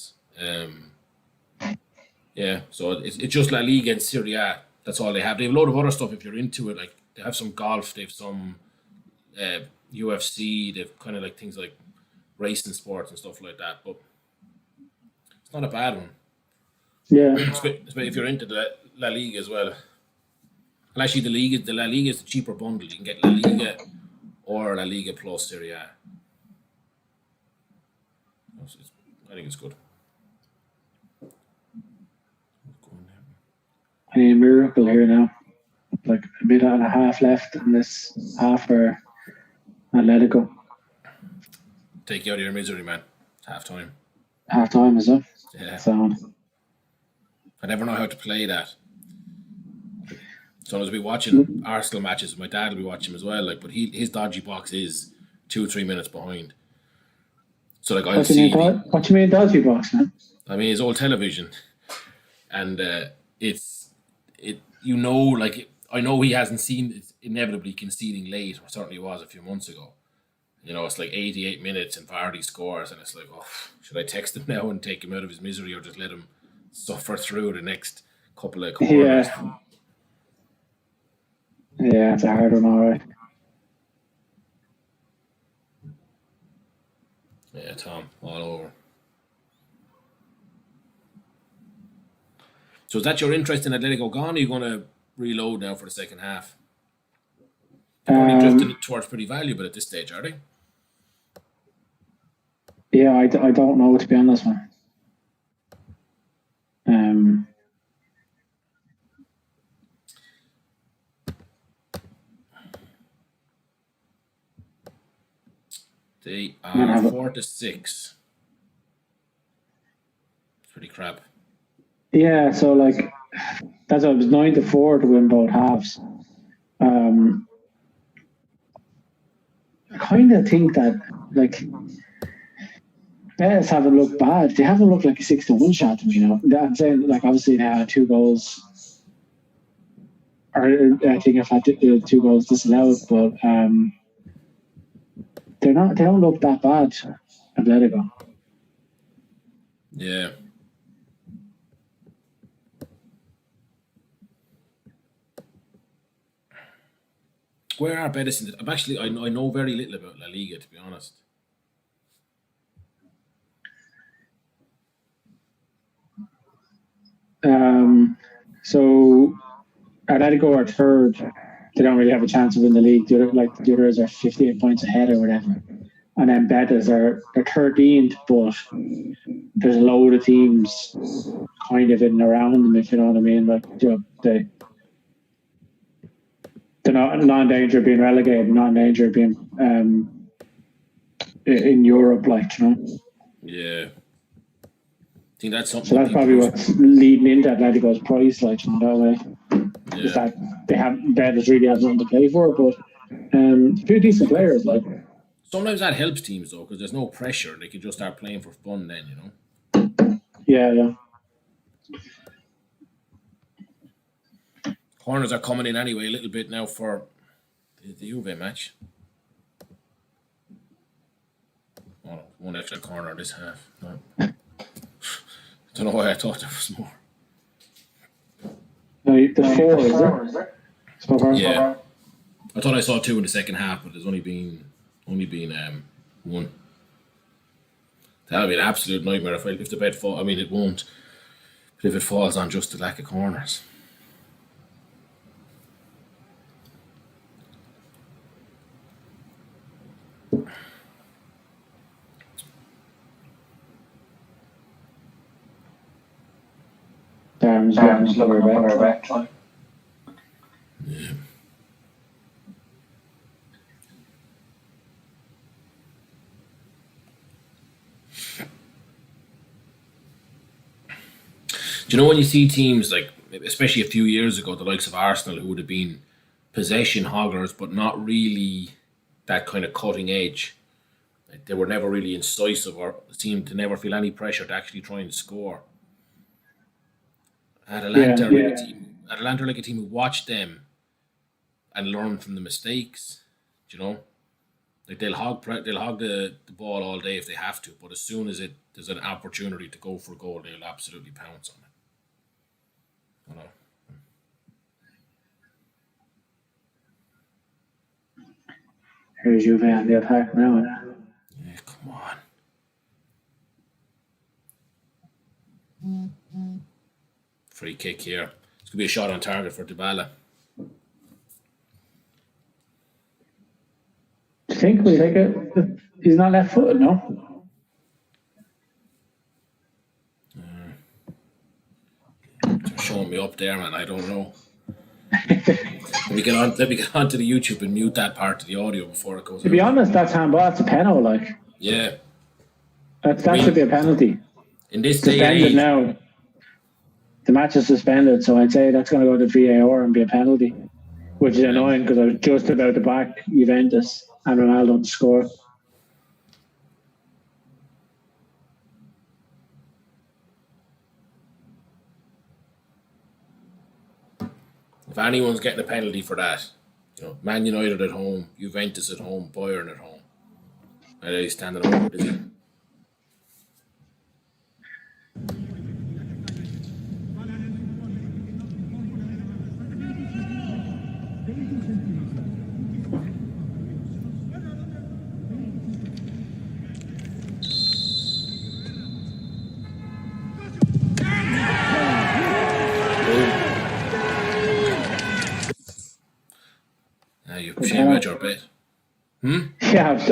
yeah, so it's just La Liga and Serie A. That's all they have. They have a load of other stuff if you're into it. Like they have some golf, they have some UFC, they've kind of like things like racing sports and stuff like that. But it's not a bad one. Yeah. Especially if you're into the La Liga as well. And actually, the La Liga is the cheaper bundle. You can get La Liga or La Liga plus Serie A. I think it's good. I need a miracle here now. Like a minute and a half left in this half for Atletico. Take you out of your misery, man. It's half time. Half time, is it? Yeah. Sound. I never know how to play that. So I'll be watching Arsenal matches. My dad will be watching as well. Like, but his dodgy box is 2-3 minutes behind. So like I'll What do you mean dodgy box, man? I mean his old television, and like I know he hasn't seen it's inevitably conceding late, or certainly was a few months ago. It's like 88 minutes and Vardy scores, and it's like, oh, should I text him now and take him out of his misery, or just let him suffer through the next couple of quarters? Yeah, it's a hard one, all right. Yeah, Tom, all over. So is that your interest in Atletico gone? Or are you going to reload now for the second half? They're only drifting towards pretty valuable at this stage, are they? Yeah, I don't know, to be honest, man. They Might are have it. 4-6. It's pretty crap. Yeah, so like that's what it was 9-4 to win both halves. I kind of think that like Betis haven't looked bad. They haven't looked like a 6-1 shot to me. I'm saying like obviously they had 2 goals, or I think I've had 2 goals disallowed, but they're not. They don't look that bad. Atletico. Yeah. Where are Betis in I'm actually, I know very little about La Liga, to be honest. So Atletico are third. They don't really have a chance to win the league. The others are 58 points ahead or whatever. And then Betis they're 13th, but there's a load of teams kind of in and around them, if you know what I mean. Like they're not in danger of being relegated, not in danger of being in Europe, like, you know. Yeah. I think that's something So that's probably what's leading into Atletico's price, like, in that way. Is that they have Betis really have nothing to play for, but a few decent players, like. Sometimes that helps teams though, because there's no pressure. They can just start playing for fun then, you know. Yeah. Corners are coming in anyway a little bit now for the Juve match. Oh, one extra corner this half. No. Don't know why I thought there was more. No, the 4, is there? So far? Yeah. I thought I saw 2 in the second half, but there's only been 1. That'll be an absolute nightmare if the bet falls. I mean, it won't. But if it falls on just the lack of corners. Darren's looking for back. Yeah. Do you know when you see teams like, especially a few years ago, the likes of Arsenal, who would have been possession hoggers, but not really that kind of cutting edge. Like, they were never really incisive or seemed to never feel any pressure to actually try and score. Atalanta, Atalanta are like a team who watch them and learn from the mistakes. Do you know? Like they'll hog the ball all day if they have to, but as soon as there's an opportunity to go for a goal, they'll absolutely pounce on it. You know. Here's Juve on the attack now. Yeah, come on. Free kick here. It's gonna be a shot on target for Dybala. Do you think we take it? He's not left footed, no? They're showing me up there, man. I don't know. Let me get on to the YouTube and mute that part of the audio before it goes. To be honest, that's handball. That's a penalty, like. Yeah. That should be a penalty. In this day and Suspended age, now. The match is suspended, so I'd say that's going to go to VAR and be a penalty, which is annoying because I was just about to back Juventus and Ronaldo to score. if anyone's getting a penalty for that, you know, Man United at home, Juventus at home, Bayern at home. Are they standing over it, is he? You're shame about your bet. Yeah, I was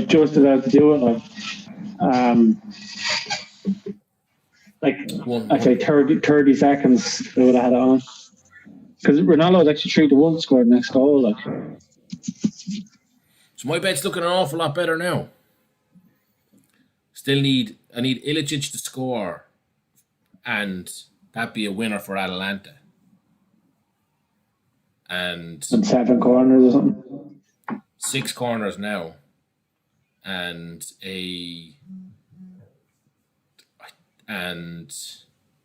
just about to do it. Like. Like, One, I'd say 30 seconds they would have had it on. Because Ronaldo was actually 3-1 scored next goal. Like, So my bet's looking an awful lot better now. I need Ilicic to score, and that be a winner for Atalanta. And 7 corners or something. 6 corners now, and a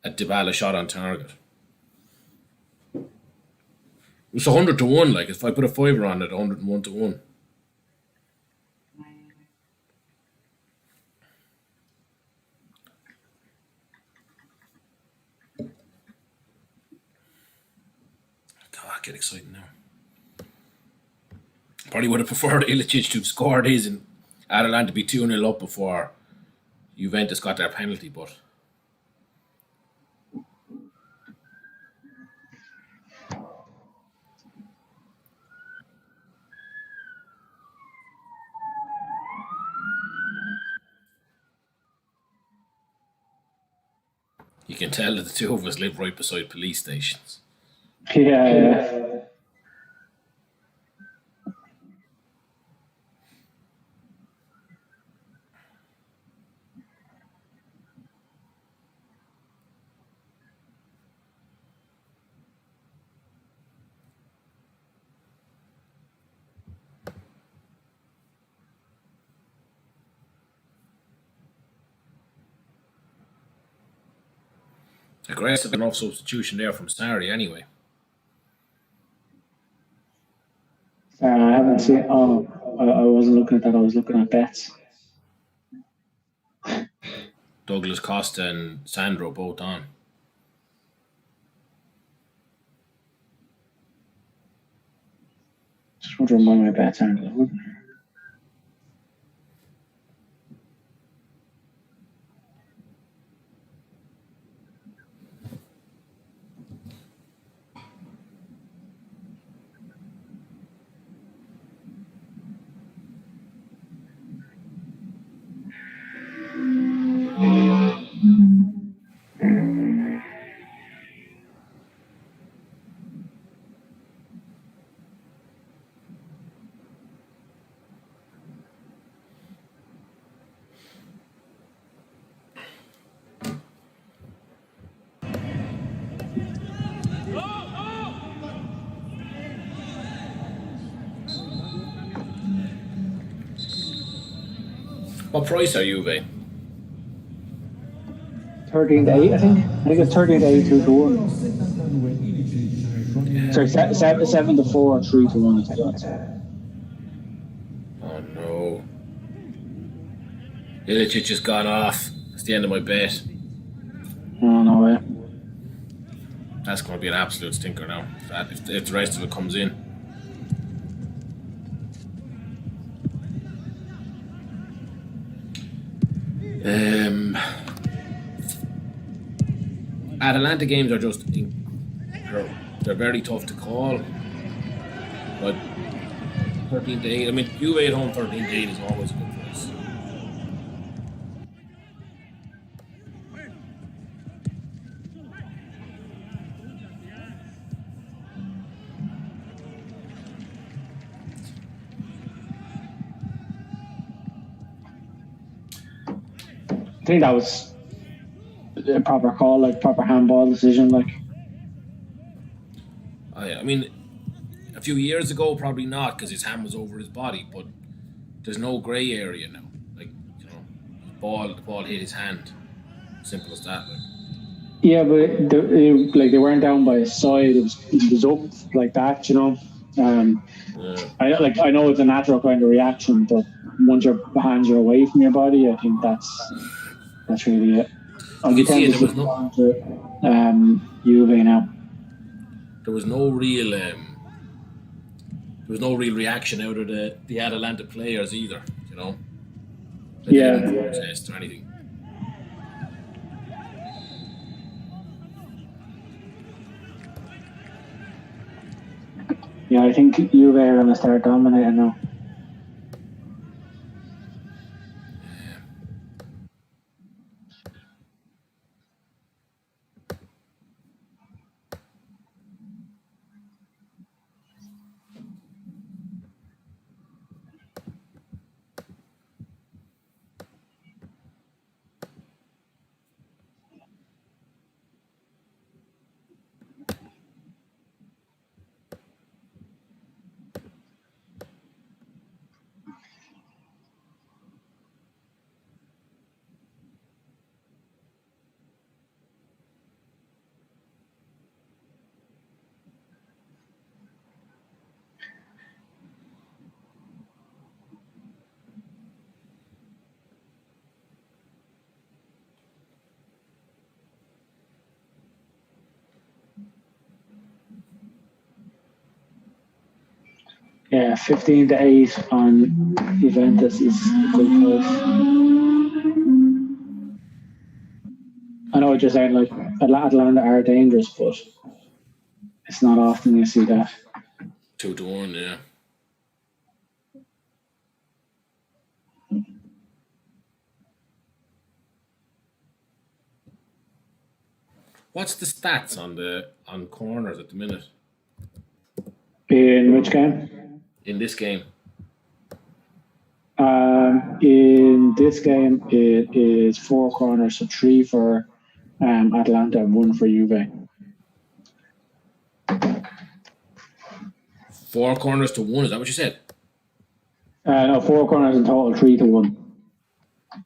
Dybala shot on target. It's 100-1. Like, if I put a fiver on it, 101-1. God, get excited now. Probably would have preferred Ilicic to have scored his and Atalanta to be 2-0 up before Juventus got their penalty, but you can tell that the two of us live right beside police stations. Yeah. Aggressive enough substitution there from Serie anyway. I haven't seen. Oh, I wasn't looking at that. I was looking at bets. Douglas Costa and Sandro both on. Just wondering why my bets aren't loading. What price are Juve? 13-8, I think. I think it's 13-8, 2-1. Sorry, 7-4, 3-1. I think that's. Oh no. Ilicic just gone off. That's the end of my bet. Oh, no way. That's going to be an absolute stinker now. If the rest of it comes in. Atalanta games are just they're very tough to call. But 13-8. I mean, Juve at home 13-8 is always a good price. I think that was a proper call, like proper handball decision, like. I mean, a few years ago, probably not, because his hand was over his body. But there's no grey area now. Like, you know, the ball hit his hand. Simple as that. Like. Yeah, but they weren't down by his side. It was up like that, you know. Yeah. I know it's a natural kind of reaction, but once your hands are away from your body, I think that's really it. You can see it, there Juve now. There was no real reaction out of the Atalanta players either, you know. They didn't protest or anything. Yeah, I think Juve are going to start dominating now. Yeah, 15-8 on Juventus is a good close. I know what you're saying, like Atlanta are dangerous, but it's not often you see that. 2-1, yeah. What's the stats on corners at the minute In which game? in this game? In this game, it is 4 corners, so 3 for Atlanta and 1 for Juve. 4 corners to 1. Is that what you said? No, 4 corners in total, 3-1.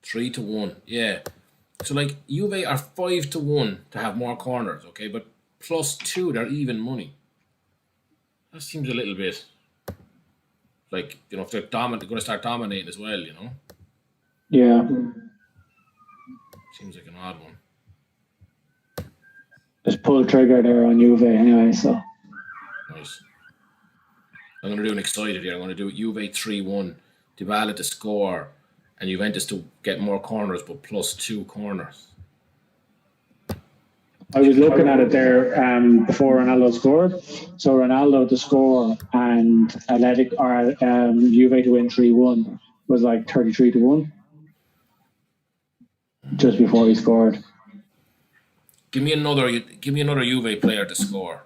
3-1. Yeah. So like Juve are 5-1 to have more corners, okay, but +2 they're even money. That seems a little bit like if they're going to start dominating as well, Yeah, seems like an odd one. just pull trigger there on Juve anyway. So Nice. I'm going to do an excited here. I'm going to do Juve 3-1, Dybala to score, and Juventus to get more corners, but +2 corners. I was looking at it there before Ronaldo scored. So Ronaldo to score and Atletico or Juve to win 3-1 was like 33-1 just before he scored. Give me another Juve player to score.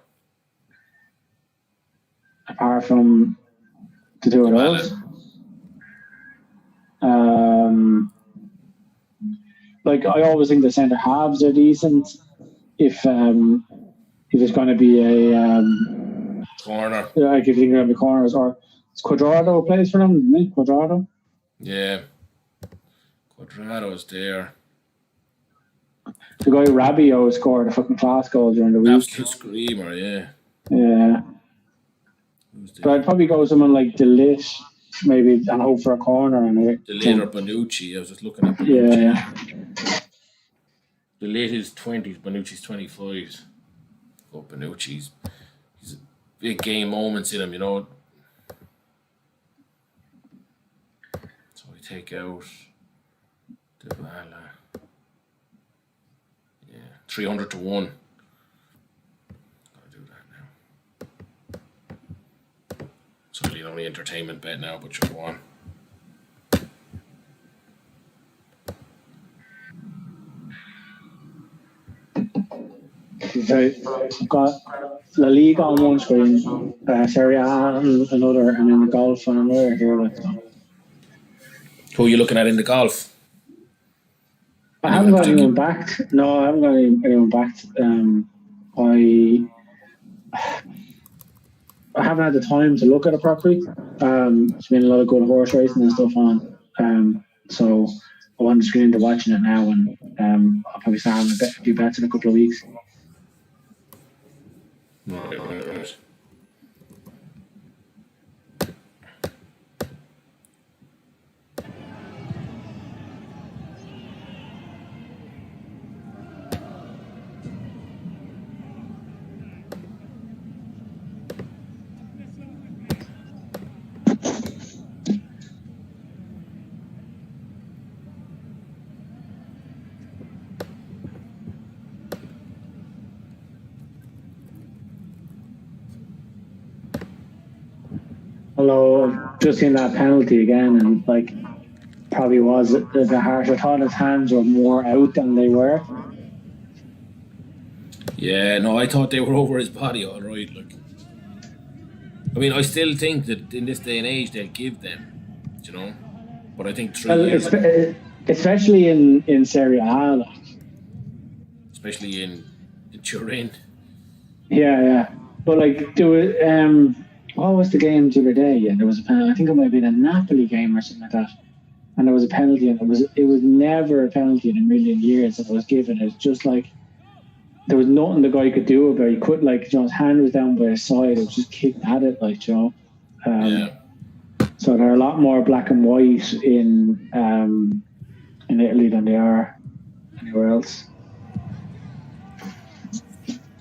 Apart from the two of those, like I always think the centre halves are decent. If it's going to be a corner, like if you're going to be corners, or it's Quadrado plays for them, isn't it? Quadrado. Yeah, Quadrado's there. The guy Rabiot scored a fucking class goal during the week. Absolute screamer, yeah. Yeah. But I'd probably go with someone like Delit, maybe, and hope for a corner. Delit or Bonucci. I was just looking at Bonucci. Yeah. Delit is 20s, Bonucci's 25s. Oh, Bonucci's he's big game moments in him, So we take out Dybala. 300-1. Gotta do that now. So the only entertainment bet now, but you'll go on. So I've got La Liga on one screen, Serie A on another, and then golf on another here. Who are you looking at in the golf? I haven't got anyone backed. No, I haven't got anyone backed. I haven't had the time to look at it properly. There's been a lot of good horse racing and stuff on. So I wanted to get into watching it now, and I'll probably start having a few bets in a couple of weeks. Right. Although I've just seen that penalty again, and probably was the harsh. I thought his hands were more out than they were. Yeah, no, I thought they were over his body all right. I mean, I still think that in this day and age they'll give them, but I think 3 years, especially in Serie A, especially in Turin. Yeah. But what was the game the other day? And there was a penalty. I think it might have been a Napoli game or something like that. And there was a penalty, and it was never a penalty in a million years that was given. It's just there was nothing the guy could do about it. He could his hand was down by his side. It was just kicked at it, Yeah. So they're a lot more black and white in Italy than they are anywhere else.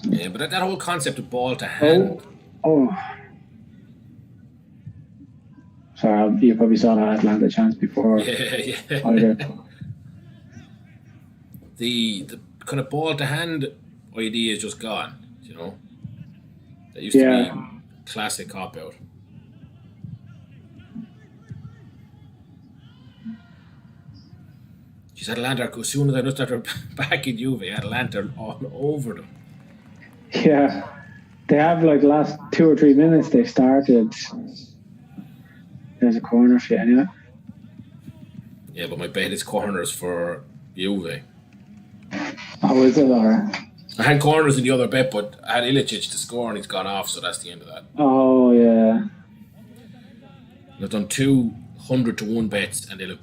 Yeah, but that whole concept of ball to hand. Oh. So you probably saw that Atlanta chance before. Yeah. Either. The kind of ball to hand idea is just gone. You know, that used to Yeah. be classic cop out. She's Atlanta. As soon as I just started back in Juve, Atlanta are all over them. Yeah. They have like last 2 or 3 minutes they started. There's a corner for you anyway. Yeah, but my bet is corners for Juve. Oh, is it alright? I had corners in the other bet, but I had Ilicic to score and he's gone off, so that's the end of that. Oh yeah. I've done 200 to 1 bets and they'll have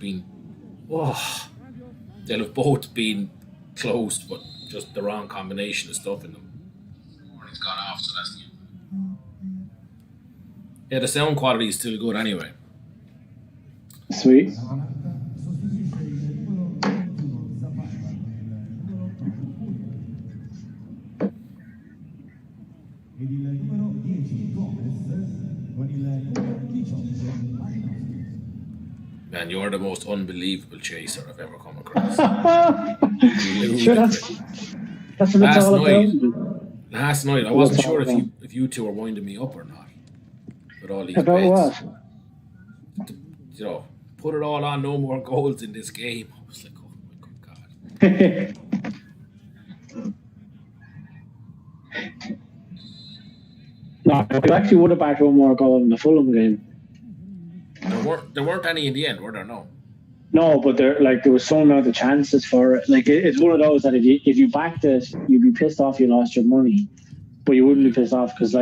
both been close, but just the wrong combination of stuff in them. And he's gone off, so that's the end. Yeah, the sound quality is still good anyway. Sweet. Man, you're the most unbelievable chaser I've ever come across. Sure, that's what it's all about. Last night, I wasn't sure if you two were winding me up or not. With all these About bets. what? You know, put it all on, no more goals in this game. I was like, oh my good God. No, we actually would have backed one more goal in the Fulham game. There weren't any in the end, were there? No. No, but there was some amount of chances for it. Like it's one of those that if you backed it, you'd be pissed off you lost your money, but you wouldn't be pissed off because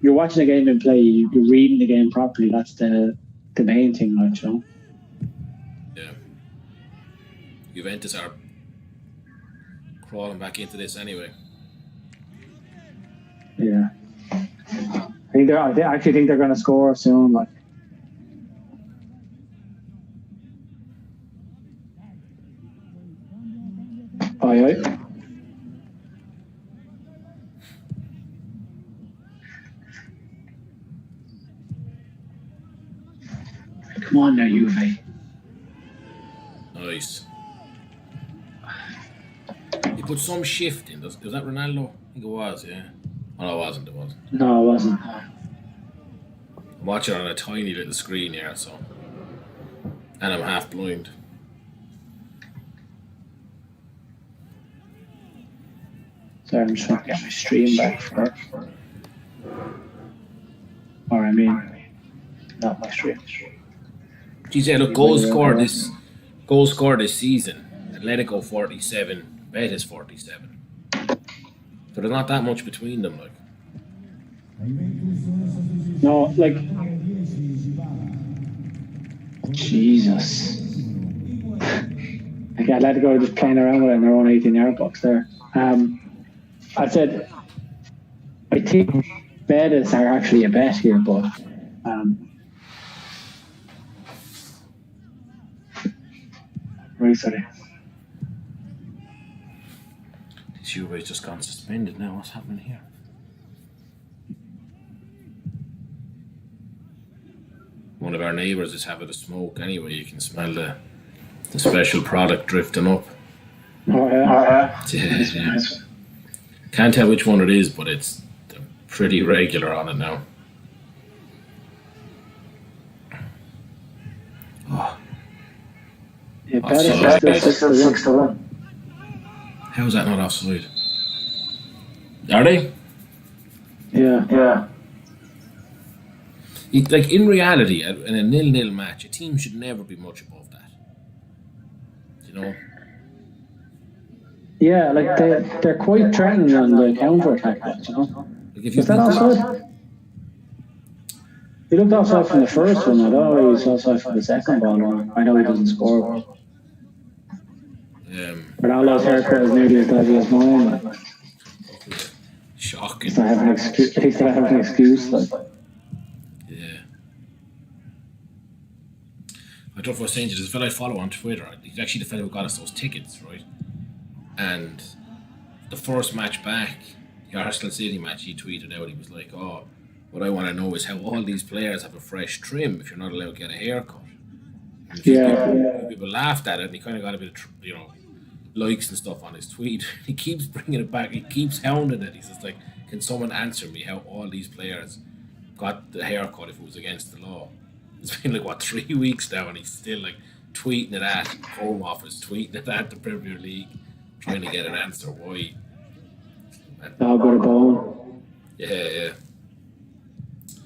you're watching the game in play, you're reading the game properly. That's the main thing, Yeah. Juventus are crawling back into this anyway. Yeah. I actually think they're going to score soon. Like. Aye. Come on now, Juve. Nice. He put some shift in. Was that Ronaldo? I think it was, yeah. Oh, no, it wasn't. No, it wasn't. I'm watching on a tiny little screen here, so. And I'm half blind. Sorry, I'm just trying to get my stream back for. Or I mean, not my stream. Geez, yeah, look, goals scored this season. Atletico 47, Betis 47. So there's not that much between them, like. No, like. Jesus. Like Atletico are just playing around with it in their own 18-yard box there. I said, I think Betis are actually a bet here, but. Very sorry. This Juve's just gone suspended now. What's happening here? One of our neighbours is having a smoke anyway. You can smell the special product drifting up. Oh, yeah. Yeah. Can't tell which one it is, but it's pretty regular on it now. Oh. Yeah, Betis is still 6-1. How is that not offside? Are they? Yeah. Like in reality, in a 0-0 match, a team should never be much above that. You know? Yeah, like they're quite threatening on the counter attack, you know? Like if Is that offside? He looked offside from the first one. I don't know he's offside from the second one. I know he doesn't score. Ronaldo's haircut is nearly as dodgy as mine. Like. Shocking. He's not having an excuse. Like. Yeah. I don't know if I was saying to this fellow I follow on Twitter. He's actually the fellow who got us those tickets, right? And the first match back, the Arsenal City match, he tweeted out, he was like, oh, What I want to know is how all these players have a fresh trim if you're not allowed to get a haircut. And a few people laughed at it, and he kind of got a bit of likes and stuff on his tweet. He keeps bringing it back. He keeps hounding it. He's just like, "Can someone answer me how all these players got the haircut if it was against the law?" It's been like 3 weeks now, and he's still like tweeting it at Home Office, tweeting it at the Premier League, trying to get an answer why. Dog with a bone. Yeah.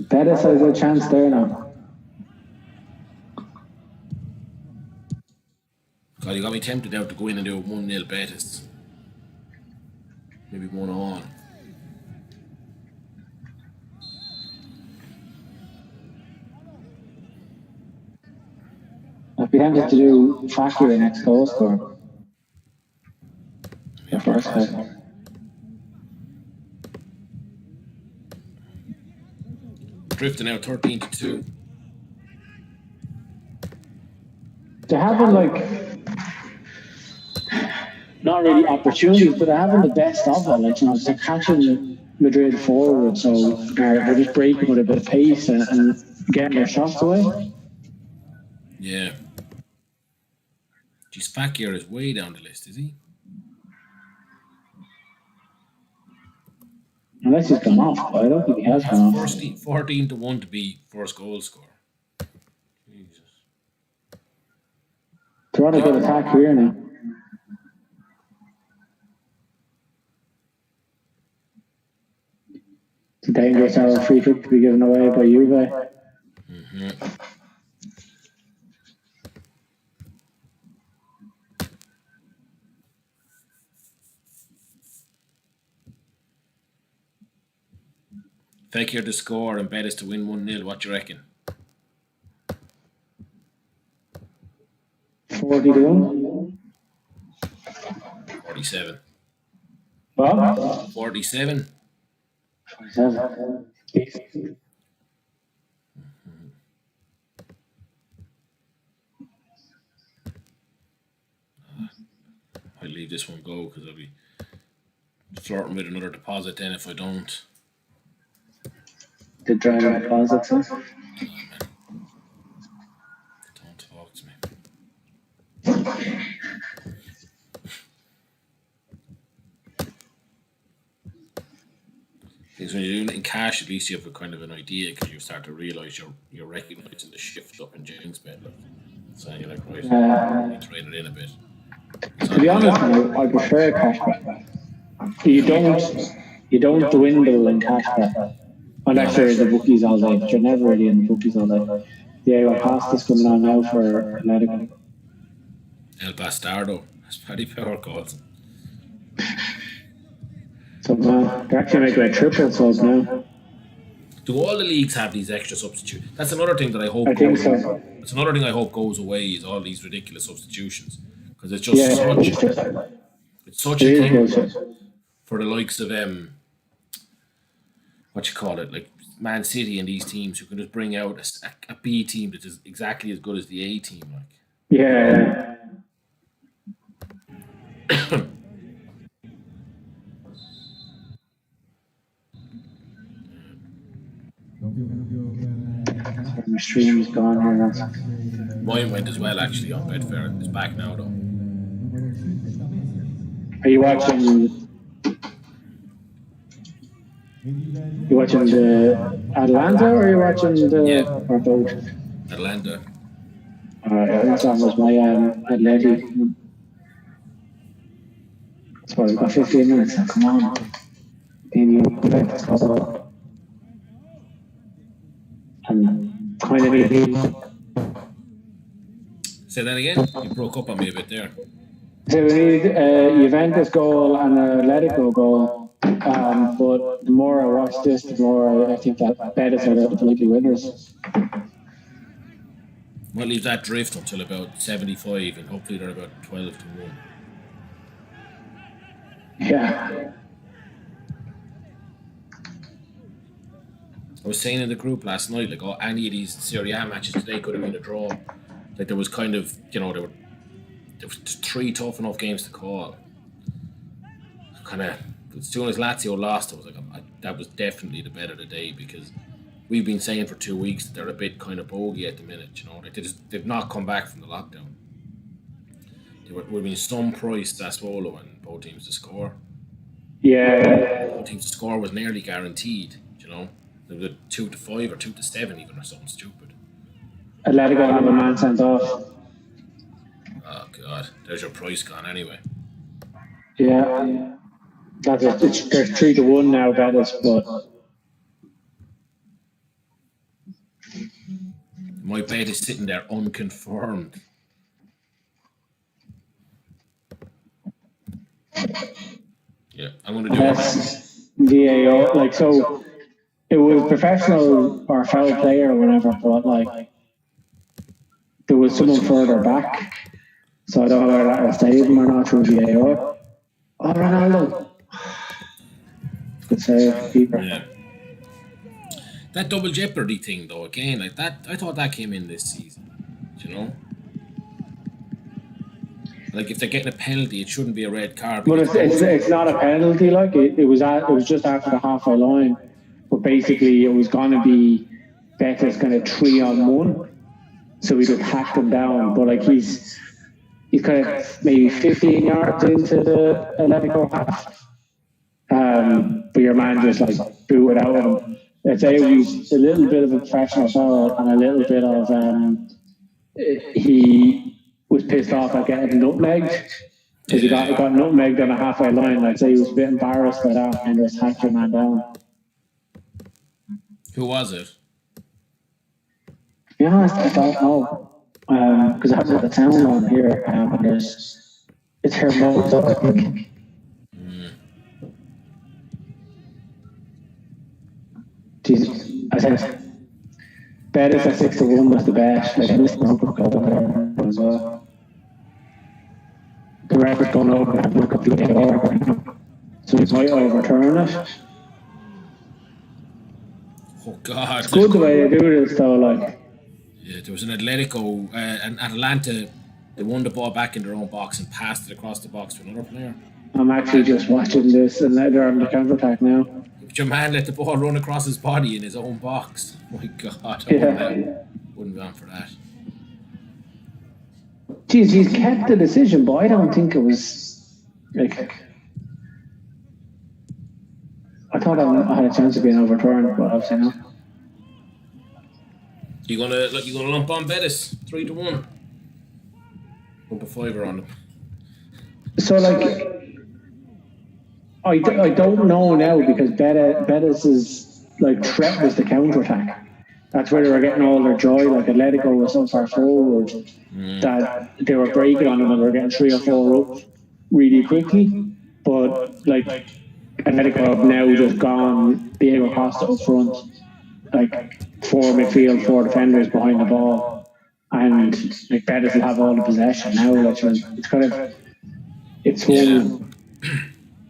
Bettis has a chance there now. God, you got me tempted now to go in and do a 1-0 Betis. Maybe 1-1. I'd be tempted to do Fakir next goal score. Yeah, first goal. Drifting out 13-2. They're having not really opportunities, but they're having the best of it. They're catching Madrid forward, so they're just breaking with a bit of pace and getting their shots away. Yeah. Geez, Fakir is way down the list, is he? Unless he's gone off, but I don't think he has gone off. 14-1 to be first goal scorer. Jesus. They're on a good attack here now. It's a dangerous hour free kick to be given away by Juve. Mm-hmm. Fakir to score and Betis to win 1-0. What do you reckon? 40-1. 47. What? 47. 47. I'll leave this one go because I'll be flirting with another deposit then if I don't. The driver deposits. Don't talk to me. Because when you're doing it in cash, at least you have a kind of an idea because you start to realise you're recognising the shift up in James bet. So you're like, right, you trade it in a bit. To be honest, I prefer cash bet. You don't dwindle in cash bet. Unless you're in the bookies all day, but you're never really in the bookies all day. Yeah, your pasta's coming on now for Atletico. El Bastardo, as Paddy Power calls him. So they're actually making a triple subs now. Do all the leagues have these extra substitutes? That's another thing that I hope. I think so. It's another thing I hope goes away is all these ridiculous substitutions because it's just it's such a thing for the likes of what you call it, like Man City and these teams who can just bring out a B team that is exactly as good as the A team, like. Yeah. My stream is gone here. Mine went as well actually on Betfair. It's back now though. Are you watching? You watching the Atalanta or are you watching the or both? Atlanta. That was my Atleti. So we've got 15 minutes. Now. Come on. And kind of need. Say that again. You broke up on me a bit there. So we need a Juventus goal and an Atletico goal. But the more I watch this, the more I think that Betis are the likely winners. We'll leave that drift until about 75 and hopefully they're about 12-1. Yeah. I was saying in the group last night, like, any of these Serie A matches today could have been a draw. Like, there was kind of, there were 3 tough enough games to call. Kind of, as soon as Lazio lost, I was like, that was definitely the bet of the day because we've been saying for 2 weeks that they're a bit kind of bogey at the minute. Like they've not come back from the lockdown. There would have been some price Sassuolo and both teams to score. Yeah. Both teams to score was nearly guaranteed. There was a 2-5 or 2-7 even or something stupid. Atletico have a man sent off. Oh God, there's your price gone anyway. Yeah. There's 3-1 now, Betis, but my bet is sitting there unconfirmed. Yeah, I'm going to do that's VAR. Like, so it was professional or foul play or whatever, but like there was someone further back. So I don't know whether that will save him or not through VAR. Oh, Ronaldo. Good save, keeper. Yeah. That double jeopardy thing, though, again, like that, I thought that came in this season. Like if they're getting a penalty, it shouldn't be a red card. But it's not a penalty. Like it was just after the halfway line. But basically, it was going to be Betis kind of 3-on-1, so we just hacked him down. But like he's kind of maybe 15 yards into the Atletico half. But your man just like booted out of him. I'd say it was a little bit of a professional foul and a little bit of he was pissed off at getting nutmegged because he got nutmegged on a halfway line. I'd say he was a bit embarrassed by that and just hacked your man down. Who was it? To be honest, I don't know because I have got the town on here and it's her mode, I think. Jesus, I said Betis at 6-1 was the bet. Like this number go there as well. The ref is going over and look at the VAR, so he might overturn it. Oh God! It's good the way they do this, though. Like, yeah, there was an Atletico, an Atalanta. They won the ball back in their own box and passed it across the box to another player. I'm actually just watching this, and they're on the counter attack now. But your man let the ball run across his body in his own box. My God, I wouldn't be on for that. Geez, he's kept the decision, but I don't think it was like. I thought I had a chance of being overturned, but obviously not. You gonna lump on Betis 3-1? Lump a fiver on them. So like. I don't know now because Betis' like threat was the counter attack. That's where they were getting all their joy. Like Atletico was so far forward that they were breaking on them and were getting 3 or 4 up really quickly. But like Atletico have now just gone Diego Costa up front, like 4 midfield, 4 defenders behind the ball, and like Betis will have all the possession now. Like it's kind of swung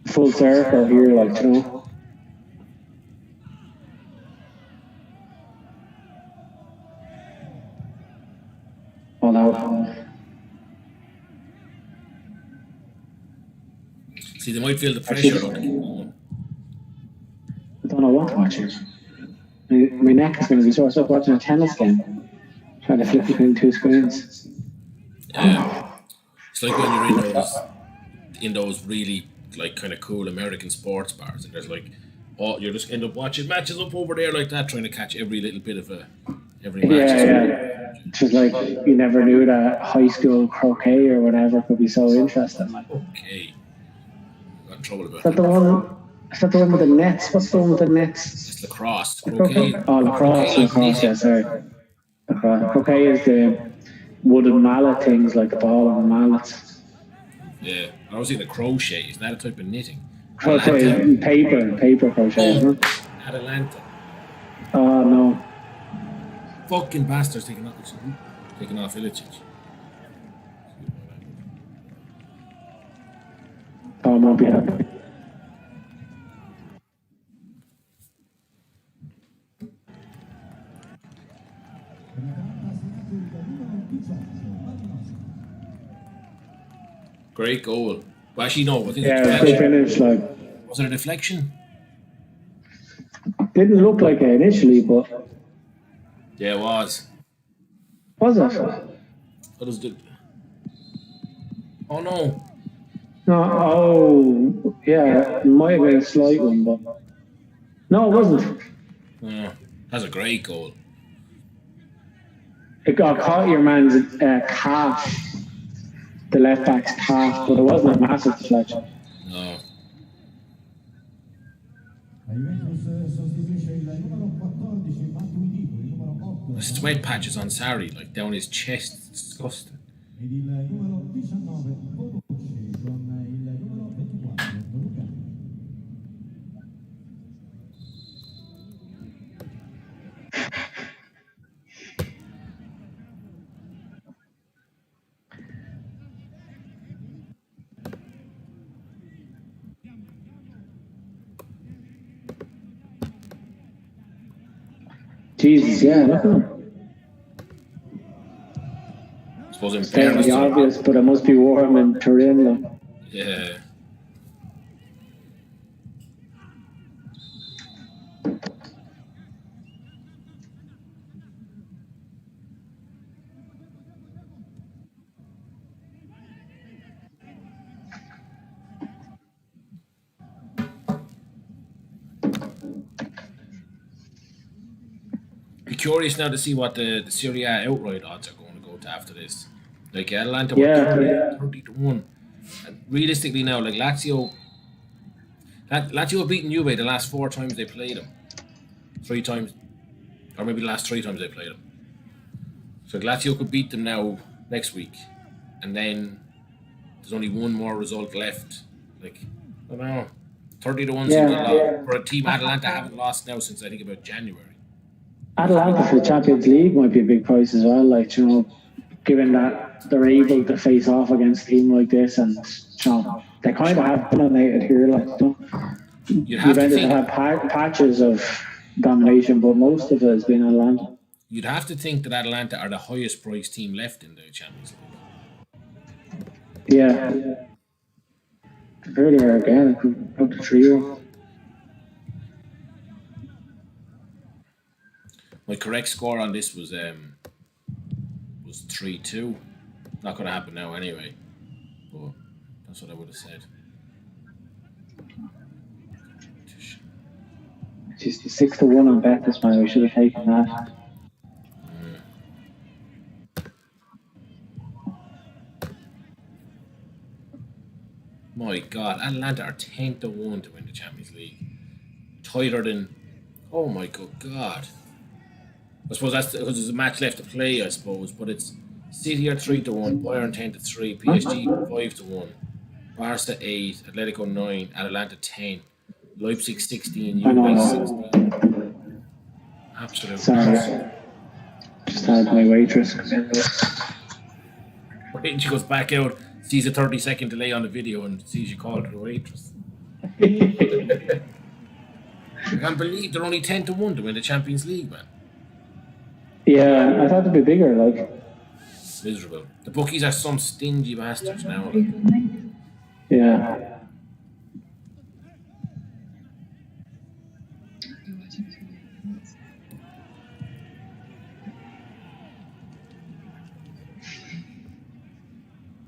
full circle here, like All out. See, they might feel the pressure. I don't know what to watch here. My neck is going to be sore. I start watching a tennis game, trying to flip between 2 screens. Yeah, it's like when you're in those really like kind of cool American sports bars, and there's like, you just end up watching matches up over there like that, trying to catch every little bit of every match. Yeah. Just like you never knew that high school croquet or whatever could be so interesting. Okay. Got in trouble about Is that the one? Is that the one with the nets? What's the one with the nets? It's lacrosse. Croquet. Oh, lacrosse. Yeah, sorry. Lacrosse. Croquet is the wooden mallet things, like the ball on the mallets. Yeah, I was thinking crochet. Is that a type of knitting? Crochet, paper crochet, isn't it? Atalanta. Oh, no. Fucking bastards taking off Ilicic. Tom won't be happy. Great goal. Well, actually, no. I think Yeah, good finish. Like, was it a deflection? Didn't look like it initially, but Yeah, it was. was it? What was the? Oh no! No. Oh, yeah. It might have been a slight one, but no, it wasn't. Yeah, that's a great goal. It got caught your man's calf, the left back's calf, but it wasn't a massive deflection. No. The sweat patches on Sarri, like down his chest. It's disgusting. Jesus, yeah, look at him. I suppose in Stating fairness the to them, obvious, but it must be warm in Turin. Like. yeah. Be curious now to see what the Serie A outright odds are going to go to after this. Like Atalanta were Yeah. 30 to 1. And realistically now, like Lazio have beaten Juve the last 4 times they played them. 3 times, or maybe the last 3 times they played them. So Lazio could beat them now next week, and then there's only one more result left. Like, I don't know, 30 to 1 seems a lot for a team Atalanta haven't lost now since I think about January. Atalanta for the Champions League might be a big price as well. Like, you know, given that they're able to face off against a team like this, and you know, they kind of have dominated here. Like, You'd have to Juventus think. have patches of domination, but most of it has been Atalanta. You'd have to think that Atalanta are the highest priced team left in the Champions League. Yeah. Earlier again, up to 3-0. My correct score on this was 3-2. Not going to happen now anyway, but that's what I would have said. Just the 6-1 on Betis, man. We should have taken that. My God, Atalanta are 10 to 1 to win the Champions League. Tighter than, oh my good God. I suppose that's because there's a match left to play, I suppose, but it's City are 3-1, Bayern 10-3, PSG 5-1, Barca 8, Atletico 9, Atalanta 10, Leipzig 16, Juve 16. Absolutely. Sorry. Just had my waitress come in. She goes back out, sees a 30-second delay on the video, and sees you call her a waitress. I can't believe they're only 10-1 to win the Champions League, man. Yeah, I thought it'd be bigger. Like, Miserable. The bookies are some stingy bastards now. Like. Yeah.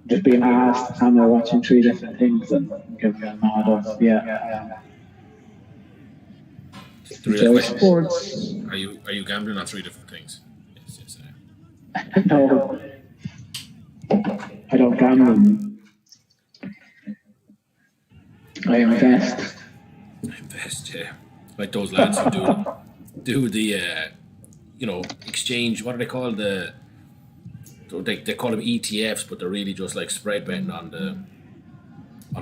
Just being asked, and they're watching 3 different things and giving a nod of, yeah. The real question, Sports. are you gambling on 3 different things? Yes, No. I don't gamble. I invest. Invest, yeah. Like those lads who do the exchange. What do they call the? They call them ETFs, but they're really just like spread betting on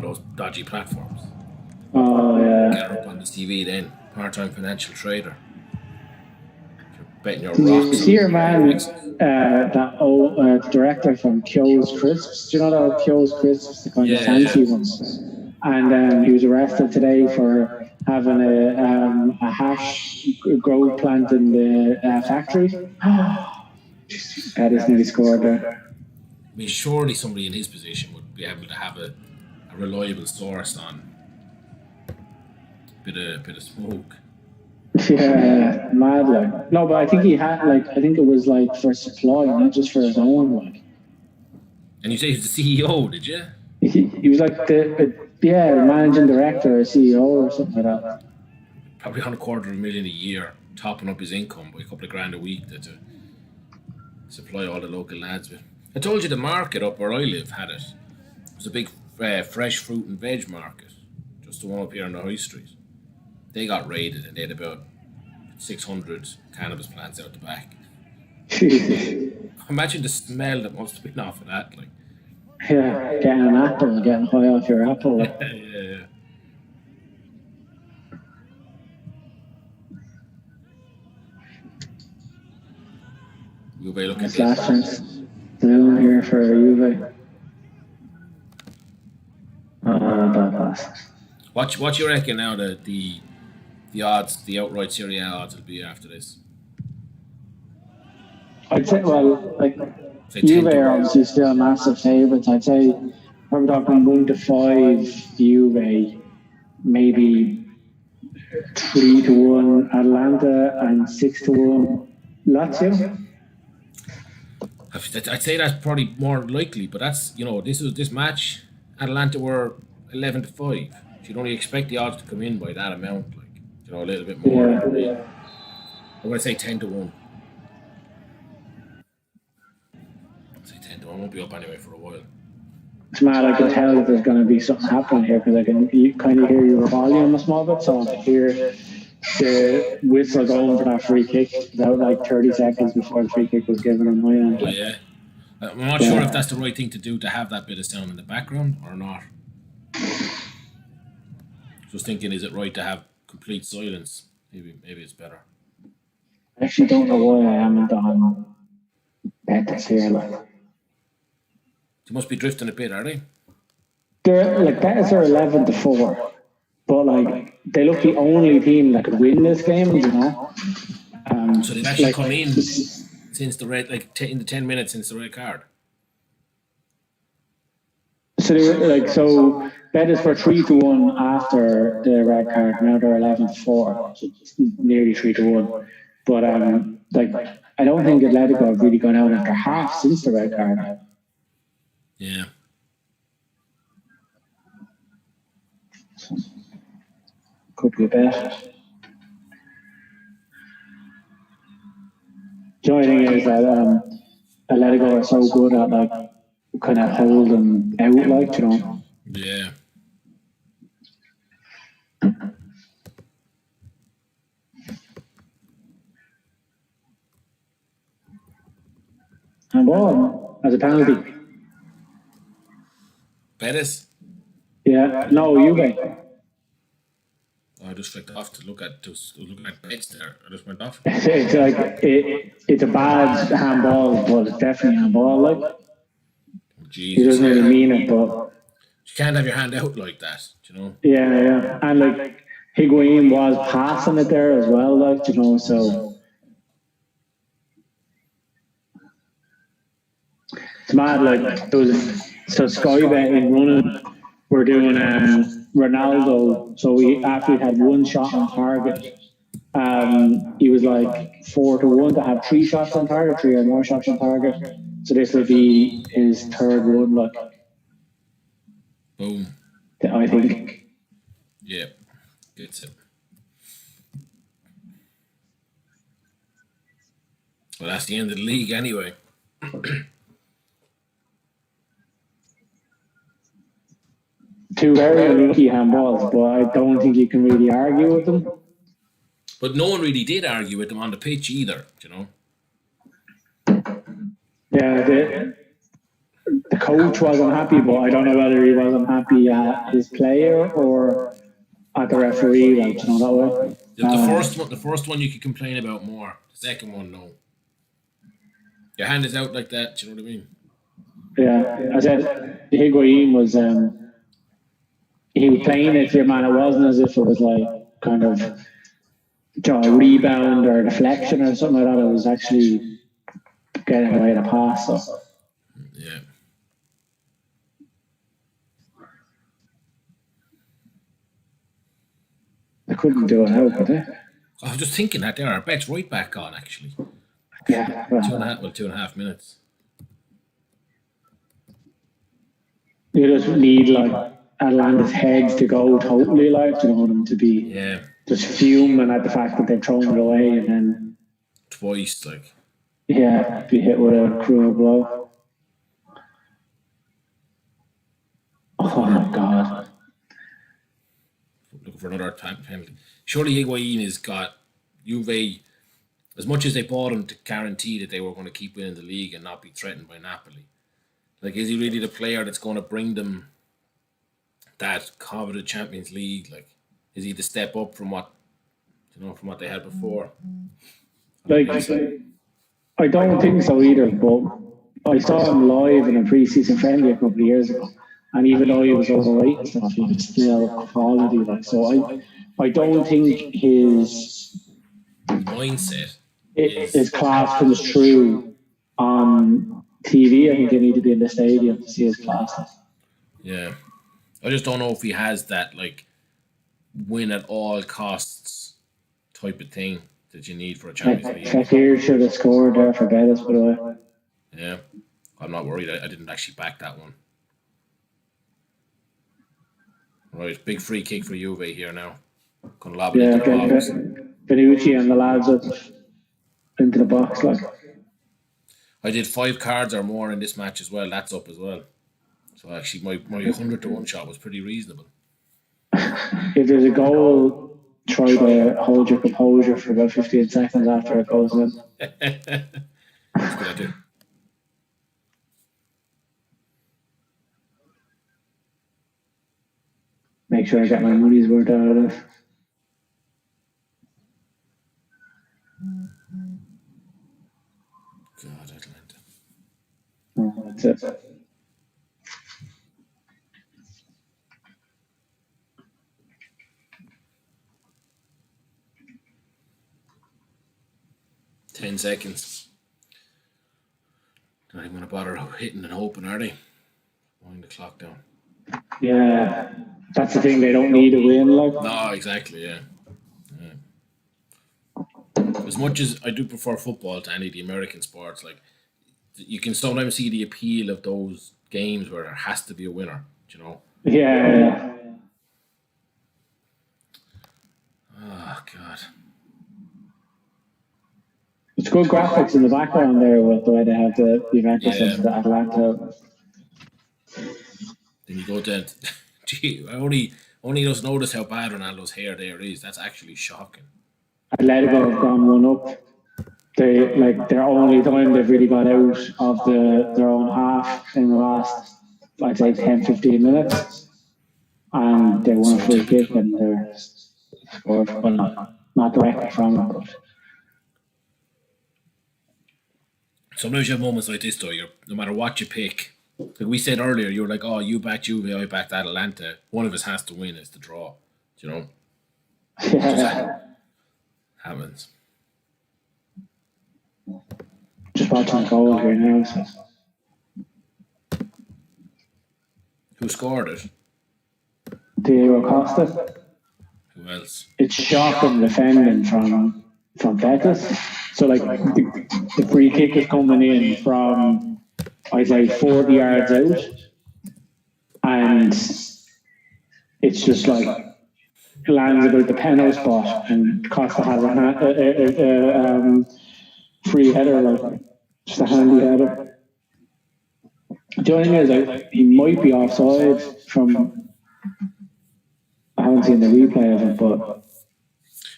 those dodgy platforms. Oh yeah. Get her up on the TV then. Part-time financial trader. You're betting your Did you rocks. see your man, that old director from Kyo's Crisps? Do you know that Kyo's Crisps, the kind of fancy ones? And he was arrested today for having a hash grow plant in the factory. That is nearly scored there. I mean, surely somebody in his position would be able to have a reliable source on a bit of smoke. Yeah, mad like. No, but I think he had like I think it was like for supply, not just for his own. Like And you say he's the CEO, did you? he was like the managing director or CEO or something like that. Probably on $250,000 a year, topping up his income by a couple of grand a week to supply all the local lads with. I told you the market up where I live had it. It was a big fresh fruit and veg market, just the one up here on the high street. They got raided and they had about 600 cannabis plants out the back. Jesus. Imagine the smell that must have been off of that. Like, Yeah, getting an apple, getting high off your apple. Like. yeah. Juve looking It's good. last chance down here for Juve. Bad pass. What you reckon now that the odds, the outright Serie A odds will be after this? I'd say, well, like Say 10 Juve to are 1. obviously still massive favourites. I'd say I'm talking 1 to 5 Juve, maybe 3 to 1 Atalanta, and 6 to 1 Lazio. I'd say that's probably more likely, but that's this match. Atalanta were 11 to 5. You'd only expect the odds to come in by that amount, like a little bit more. Yeah. I'm gonna say 10 to 1. I'd say 10 to 1. Won't be up anyway for a while. It's mad. I can tell that there's going to be something happening here because I can kind of hear your volume a small bit, so I can hear the whistle going for that free kick about like 30 seconds before the free kick was given on my end. Oh yeah. I'm not sure if that's the right thing to do to have that bit of sound in the background or not. Just thinking, is it right to have complete silence? Maybe it's better. I actually don't know why I haven't on Betis here. Like. They must be drifting a bit, are they? They're like Betis are 11 to 4, but like they look the only team that could win this game. So they've actually come in since the red, in the 10 minutes since the red card. So they were so Betis were 3 to 1 after the red card. Now they're 11 to 4, so it's nearly 3 to 1. But I don't think Atletico have really gone out after half since the red card. Yeah. Could be a bet. The only thing is that Atletico are so good at kind of holding out, Yeah. And ball as a penalty. Betis? Yeah, no, Juve. I just flicked off to look at bets there. I just went off. It's like it's a bad handball, but it's definitely handball. Like he doesn't really mean it, but you can't have your hand out like that, Yeah, and Higuain was passing it there as well, so. It's mad, there was Sky Bet in running. We're doing Ronaldo. So after he had one shot on target, he was 4 to 1 to have 3 shots on target, 3 or more shots on target. So this will be his third one, Boom. I think. Yeah, gets it. Well, that's the end of the league anyway. Two very unlucky handballs, but I don't think you can really argue with them. But no one really did argue with them on the pitch either, Yeah, the coach wasn't happy, but I don't know whether he wasn't happy at his player or at the referee, that way. The first one you could complain about more. The second one, no. Your hand is out like that, do you know what I mean? Yeah, I said Higuain was he was playing it, man. It wasn't as if it was kind of a rebound or a deflection or something like that. It was actually getting away to pass. So. Yeah. They couldn't do it out, could they? I was just thinking that there. Our bet's right back on actually. Yeah, Two and a well, half. Well, 2.5 minutes. you just need like Atlanta's heads to go totally like, you know, them to be Yeah, just fuming at the fact that they've thrown it away and then, twice. Like yeah, be hit with a cruel blow. Oh another my God. looking for another time penalty. Surely Higuain has got Juve. As much as they bought him to guarantee that they were going to keep winning the league and not be threatened by Napoli, like is he really the player that's going to bring them that coveted Champions League? Like, is he the step up from what from what they had before? I don't think Like, so. I don't think so either, but I saw him live in a preseason friendly a couple of years ago. And even though he was overweight and stuff, he was still quality. Like, so I don't think His mindset his is class comes through on TV. I think you need to be in the stadium to see his class. yeah. I just don't know if he has that like win at all costs type of thing that you need for a Champions League. Shakir should have scored there for Betis, by the way. Yeah, I'm not worried. I didn't actually back that one. Right, big free kick for Juve here now. Gonna lob it Yeah, into the get box. Benucci and the lads up into the box. Like, I did 5 cards or more in this match as well. That's up as well. So actually, my 100 to 1 shot was pretty reasonable. if there's a goal, try to hold your composure for about 15 seconds after it goes in. That's a good idea. Make sure I get my money's worth out of it. God, Atlanta. That's it. Ten seconds. Not even gonna bother hitting and hoping, are they? Winding the clock down. Yeah, that's the thing. They don't need a win. Like, No, exactly. Yeah. As much as I do prefer football to any of the American sports, like you can sometimes see the appeal of those games where there has to be a winner. You know. yeah. Oh God. It's good graphics in the background there with the way they have the Juventus Yeah. and the Atalanta. Then you go down. Gee, I only just noticed how bad Ronaldo's hair there is. That's actually shocking. Atletico have gone one up. They like their only time they've really got out of their own half in the last, I'd say, 10, 15 minutes. And they won a So free kick typical. and they're scored. Well, not directly from it, but Sometimes you have moments like this though. You're no matter what you pick. Like we said earlier, you were like, "Oh, you backed Juve, I backed Atalanta. One of us has to win. It's the draw." You know, it just yeah. happens. Just watching the goal here now. So. Who scored it? Diego Costa. Who else? It's shocking defending from Betis. So like the free kick is coming in from, I'd say, 40 yards out, and it's just like it lands about the penalty spot, and Costa has a free header, like just a handy header. The only thing is, like, he might be offside from. I haven't seen the replay of it, but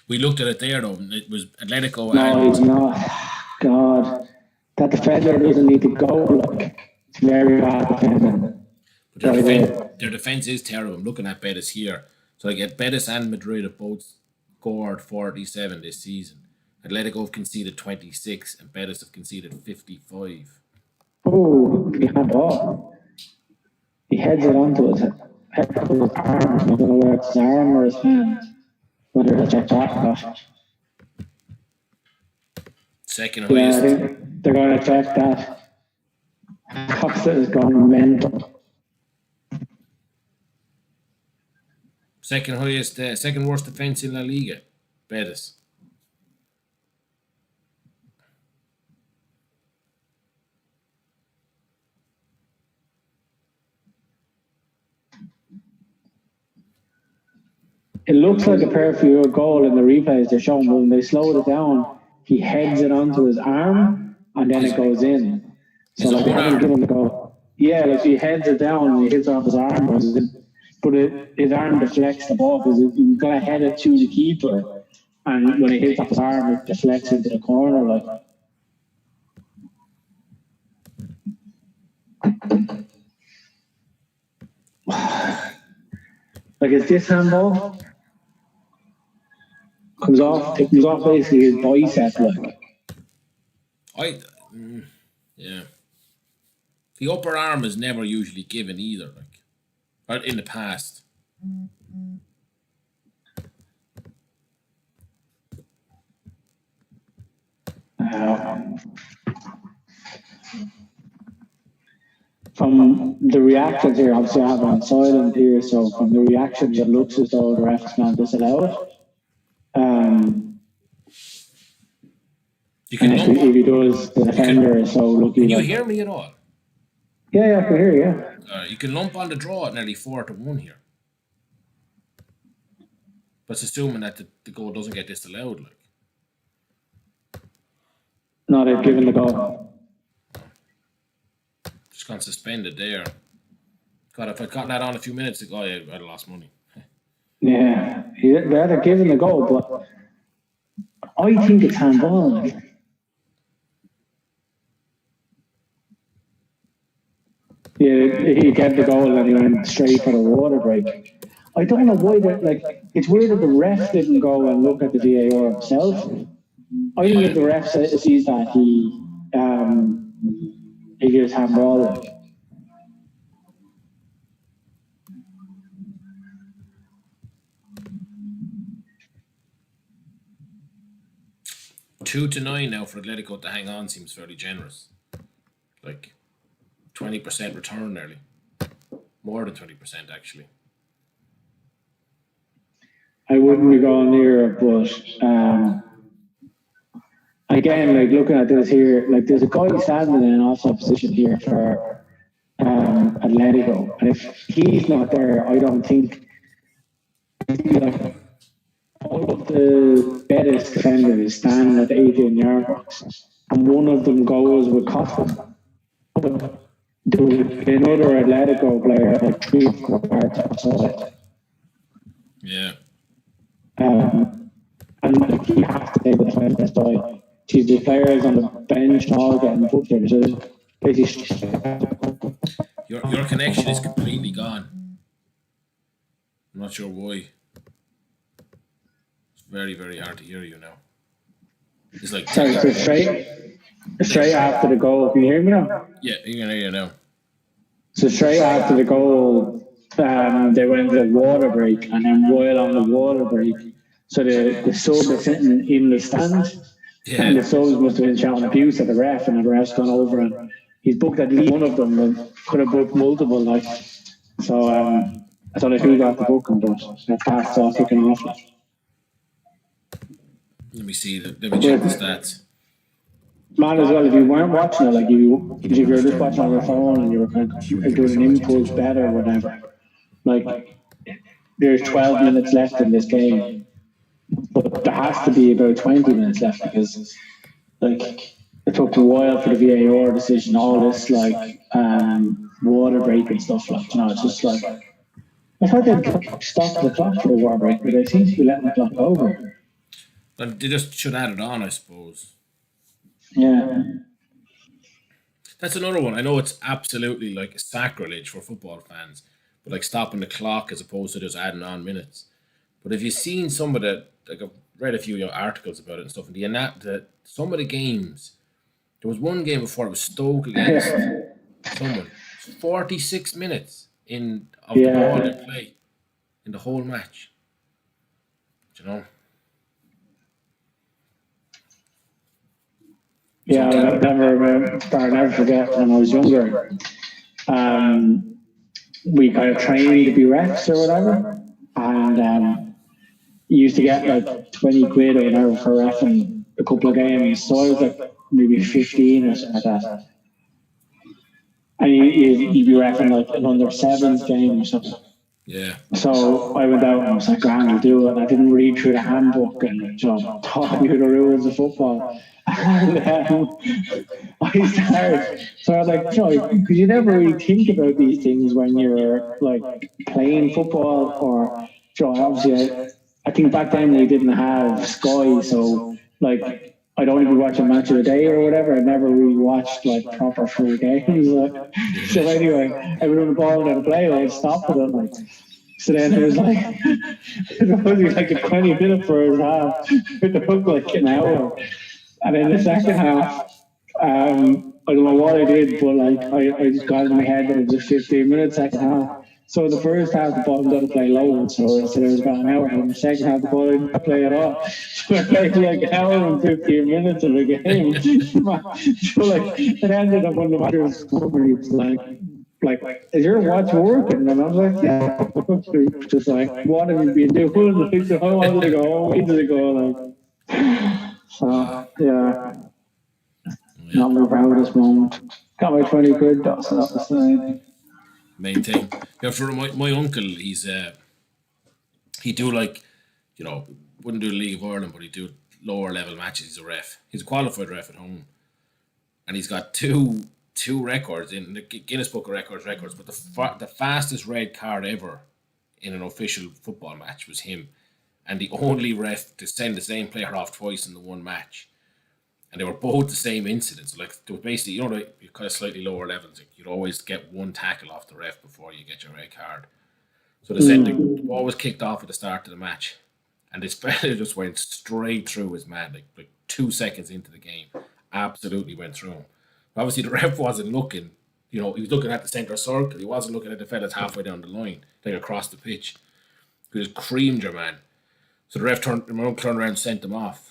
We looked at it there though. And it was Atletico no, he's and not. God, that defender doesn't need to go. Like, it's very bad defending. but Right there. their defense is terrible. I'm looking at Betis here. So like at Betis and Madrid have both scored 47 this season. Atletico have conceded 26 and Betis have conceded 55. Oh, he had ball. He heads it onto his head with his arm. I don't know where it's his arm or his hand. Whether to check that or not. Second Yeah, I highest. think they're going to check that. Costa is going mental. Second highest, second worst defense in La Liga. Betis. It looks like a perfect goal in the replays they're showing, but when they slowed it down, he heads it onto his arm and then it goes in. So His like they own haven't arm. given the goal. Yeah, like he heads it down and he hits it off his arm, goes in. But his arm deflects the ball because he's gonna head it to the keeper, and when it hits off his arm, it deflects into the corner. Like is this handball? It comes off basically his bicep, like. I, yeah. The upper arm is never usually given either, like, or in the past. From the reactions here, obviously I have it on silent here, so from the reactions it looks as though the ref's going to disallow it. You can And lump if he on. does, the defender is so lucky. Can you like, hear me at all? Yeah, I can hear you. Yeah. You can lump on the draw at nearly 4-1 here. But it's assuming that the goal doesn't get disallowed, like. No, they've given the goal. Just got suspended there. God, if I'd gotten that on a few minutes ago, I'd have lost money. Yeah, they're giving the goal, but I think it's handball. Like. Yeah, he gave the goal and he went straight for the water break. I don't know why they're like. It's weird that the ref didn't go and look at the VAR himself. I think if the ref sees that, he gives handball. Like. 2-9 now for Atletico to hang on seems fairly generous. Like 20% return nearly. More than 20% actually. I wouldn't be going near it, but again, like looking at this here, like there's a guy standing in an offside position here for Atletico, and if he's not there, I don't think like all of the Betis defenders standing at the 18-yard box, and one of them goes with Coughlin. There was another Atletico player like 3 or 4 yards outside. Yeah. And like, he has to take the defender's style. See, the players on the bench all getting put there. So your connection is completely gone. I'm not sure why. It's very, very hard to hear you now. It's like sorry, so straight after the goal. Can you hear me now? Yeah, you can hear you now. So straight after the goal, they went to the water break, and then while on the water break, so the sub is sitting in the stand, and the subs must have been shouting abuse at the ref, and the ref's gone over and he's booked at least one of them, and could have booked multiple. Like, so I don't know who got the booking, but that passed off looking off. Let me see. Let me check the stats. Man, as well, if you weren't watching it, like if you were just watching on your phone and you were kind of doing an impulse bet or whatever, like there's 12 minutes left in this game, but there has to be about 20 minutes left because like it took a while for the VAR decision, all this like water break and stuff like, you know, it's just like I thought they'd stop the clock for the water break, but they seem to be letting the clock over. But they just should add it on, I suppose. Yeah. That's another one. I know it's absolutely like sacrilege for football fans, but like stopping the clock as opposed to just adding on minutes. But if you've seen some of the, like I've read a few articles about it and stuff, and some of the games, there was one game before it was Stoke against someone, 46 minutes of the ball they play in the whole match. Do you know? Yeah, I never forget when I was younger. We kind of trained to be refs or whatever, and you used to get like 20 quid or whatever for reffing a couple of games. So I was like maybe 15 or something like that. And you'd be reffing like an under sevens game or something. Yeah. So I went out and I was like, grand, I'll do it. And I didn't read through the handbook and thought I knew the rules of football. And I started, so I was like, because you never really think about these things when you're like playing football or, obviously, I think back then we didn't have Sky. So, like, I'd only be watching Match of the Day or whatever. I never really watched like proper full games. Yeah. So anyway, everyone the ball down the play, I'd stop with it. Like, so then it was like it was like a 20-minute first half. It took like an hour, and then the second half, I don't know what I did, but like I just got in my head that it was a 15-minute second half. So in the first half, the ball got to play low, so I said it was about an hour. And in the second half, the ball didn't play at all. So I played like an hour and 15 minutes of a game. So like it ended up when the match was over. He was like, is your watch working? And I was like, yeah. Just like, what have you been doing? Like, so I wanted to go home ages ago. Like, so yeah, Yeah. not my proudest moment. Got my 20 quid though, so that was nice. Main thing. Yeah, for my uncle, he do like, you know, wouldn't do the League of Ireland, but he do lower level matches. He's a ref. He's a qualified ref at home, and he's got two records in the Guinness Book of Records. But the fastest red card ever in an official football match was him, and the only ref to send the same player off twice in the one match. And they were both the same incidents. Like they were basically, like, you're kind of slightly lower levels. Like, you'd always get one tackle off the ref before you get your red card. So the ball was kicked off at the start of the match, and this fella just went straight through his man, like 2 seconds into the game, absolutely went through him. But obviously, the ref wasn't looking. He was looking at the centre circle. He wasn't looking at the fellas halfway down the line, like across the pitch. He just creamed your man. So the ref turned around and sent him off.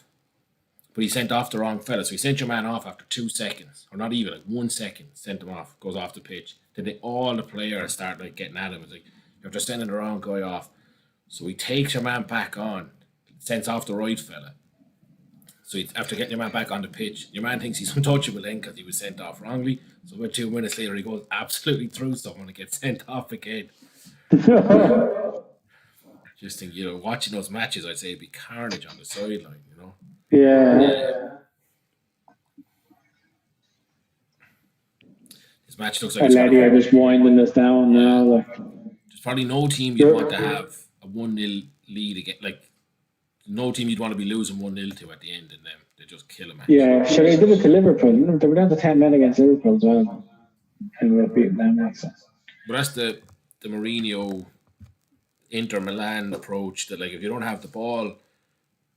But he sent off the wrong fella. So he sent your man off after 2 seconds, or not even, like 1 second, sent him off, goes off the pitch. Then all the players start like getting at him. It's like, you're just sending the wrong guy off. So he takes your man back on, sends off the right fella. So after getting your man back on the pitch, your man thinks he's untouchable then because he was sent off wrongly. So about 2 minutes later, he goes absolutely through someone and gets sent off again. Just think, watching those matches, I'd say it'd be carnage on the sideline. Yeah. This match looks like And it's got Lady are just winding us down now. Like, there's probably no team you'd want to have a 1-0 lead again. Like, no team you'd want to be losing 1-0 to at the end, and then they just kill a match. yeah, sure, they did it to Liverpool. They were down to 10 men against Liverpool as well. And we beating them. But that's the Mourinho Inter Milan approach, that like if you don't have the ball,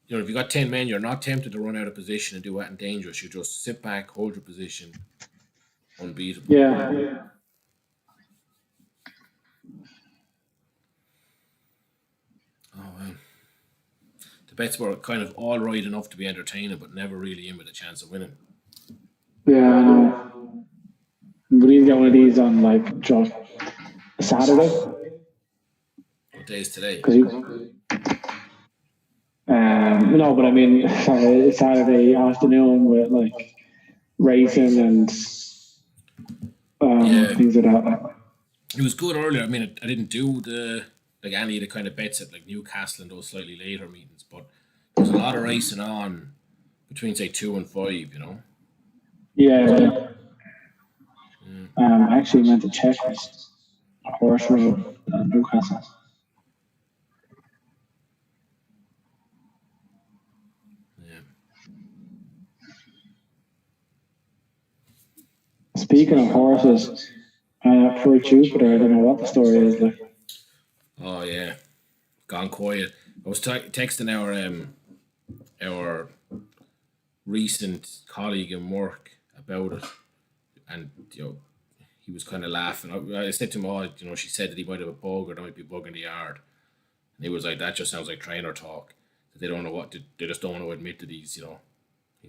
if you got 10 men, you're not tempted to run out of position and do anything dangerous. You just sit back, hold your position, unbeatable. Yeah. Oh well. The bets were kind of all right enough to be entertaining, but never really in with a chance of winning. Yeah, I know. But he's got one of these on like just Saturday. What day is today? No, but I mean Saturday afternoon with like racing and things like that. It was good earlier. I mean, I didn't do any of the kind of bets at like Newcastle and those slightly later meetings, but there's a lot of racing on between say 2 and 5. Yeah. I actually meant to check this horse road at Newcastle. Yeah. Speaking of horses, for Jupiter, I don't know what the story is like. Oh yeah, gone quiet. I was texting our recent colleague in work about it, and he was kind of laughing. I said to him, "Oh, she said that he might have a bug or there might be a bug in the yard," and he was like, "That just sounds like trainer talk. That they don't know they just don't want to admit that he's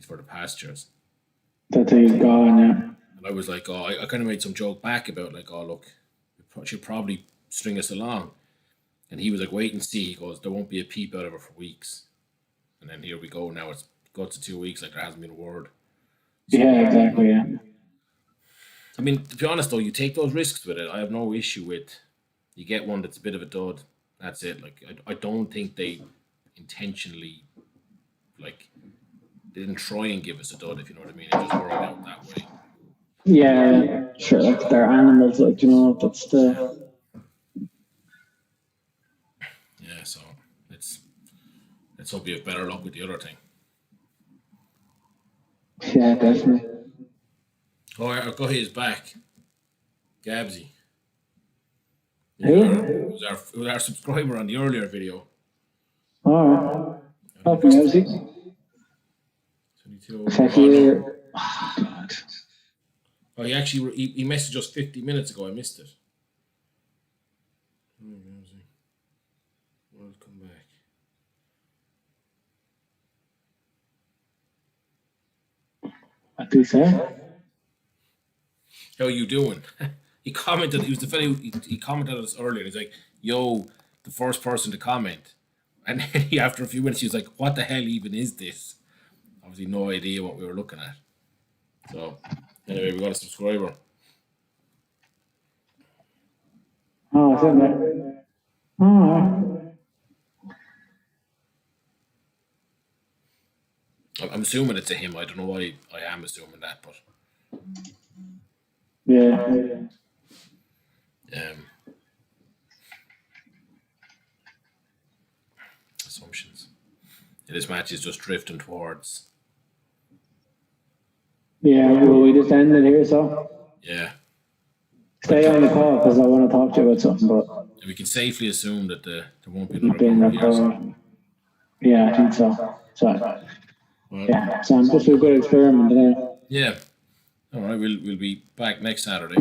for the pastures." That he's gone, yeah. And I was like, "Oh, I kind of made some joke back about like, oh look, you should probably string us along." And he was like, "Wait and see." He goes, "There won't be a peep out of her for weeks." And then here we go. Now it's got to 2 weeks, like there hasn't been a word. So, yeah, exactly. Yeah. I mean, to be honest though, you take those risks with it. I have no issue with You get one that's a bit of a dud. That's it. Like I don't think they intentionally like they didn't try and give us a dud, if you know what I mean. It just worked out that way. Yeah, sure. Like they're animals. Like that's the. Yeah, so let's hope you have better luck with the other thing. Yeah, definitely. Oh, our guy is back. Gabsy. Who? It was our subscriber on the earlier video. All right. I Okay, missed how's he? 22. It's like Oh, no. you're. Oh, God. Oh, he messaged us 50 minutes ago. I missed it. Oh, Gabsy. Welcome back. What do you say? How are you doing? He commented. He was the fellow. He commented on us earlier. He's like, "Yo, the first person to comment," and then after a few minutes, he was like, "What the hell even is this?" Obviously, no idea what we were looking at. So, anyway, we got a subscriber. Oh, is it there? All right. I'm assuming it's a him. I don't know why I am assuming that, but Yeah. um, assumptions. This match is just drifting towards. Yeah. Will we just end it here? So Yeah, stay on the call because I want to talk to you about something. But we can safely assume that there won't be not another being goal that here. So. far. Yeah, I think so. So Well, yeah. So I'm just a good experiment. yeah. All right, we'll be back next Saturday.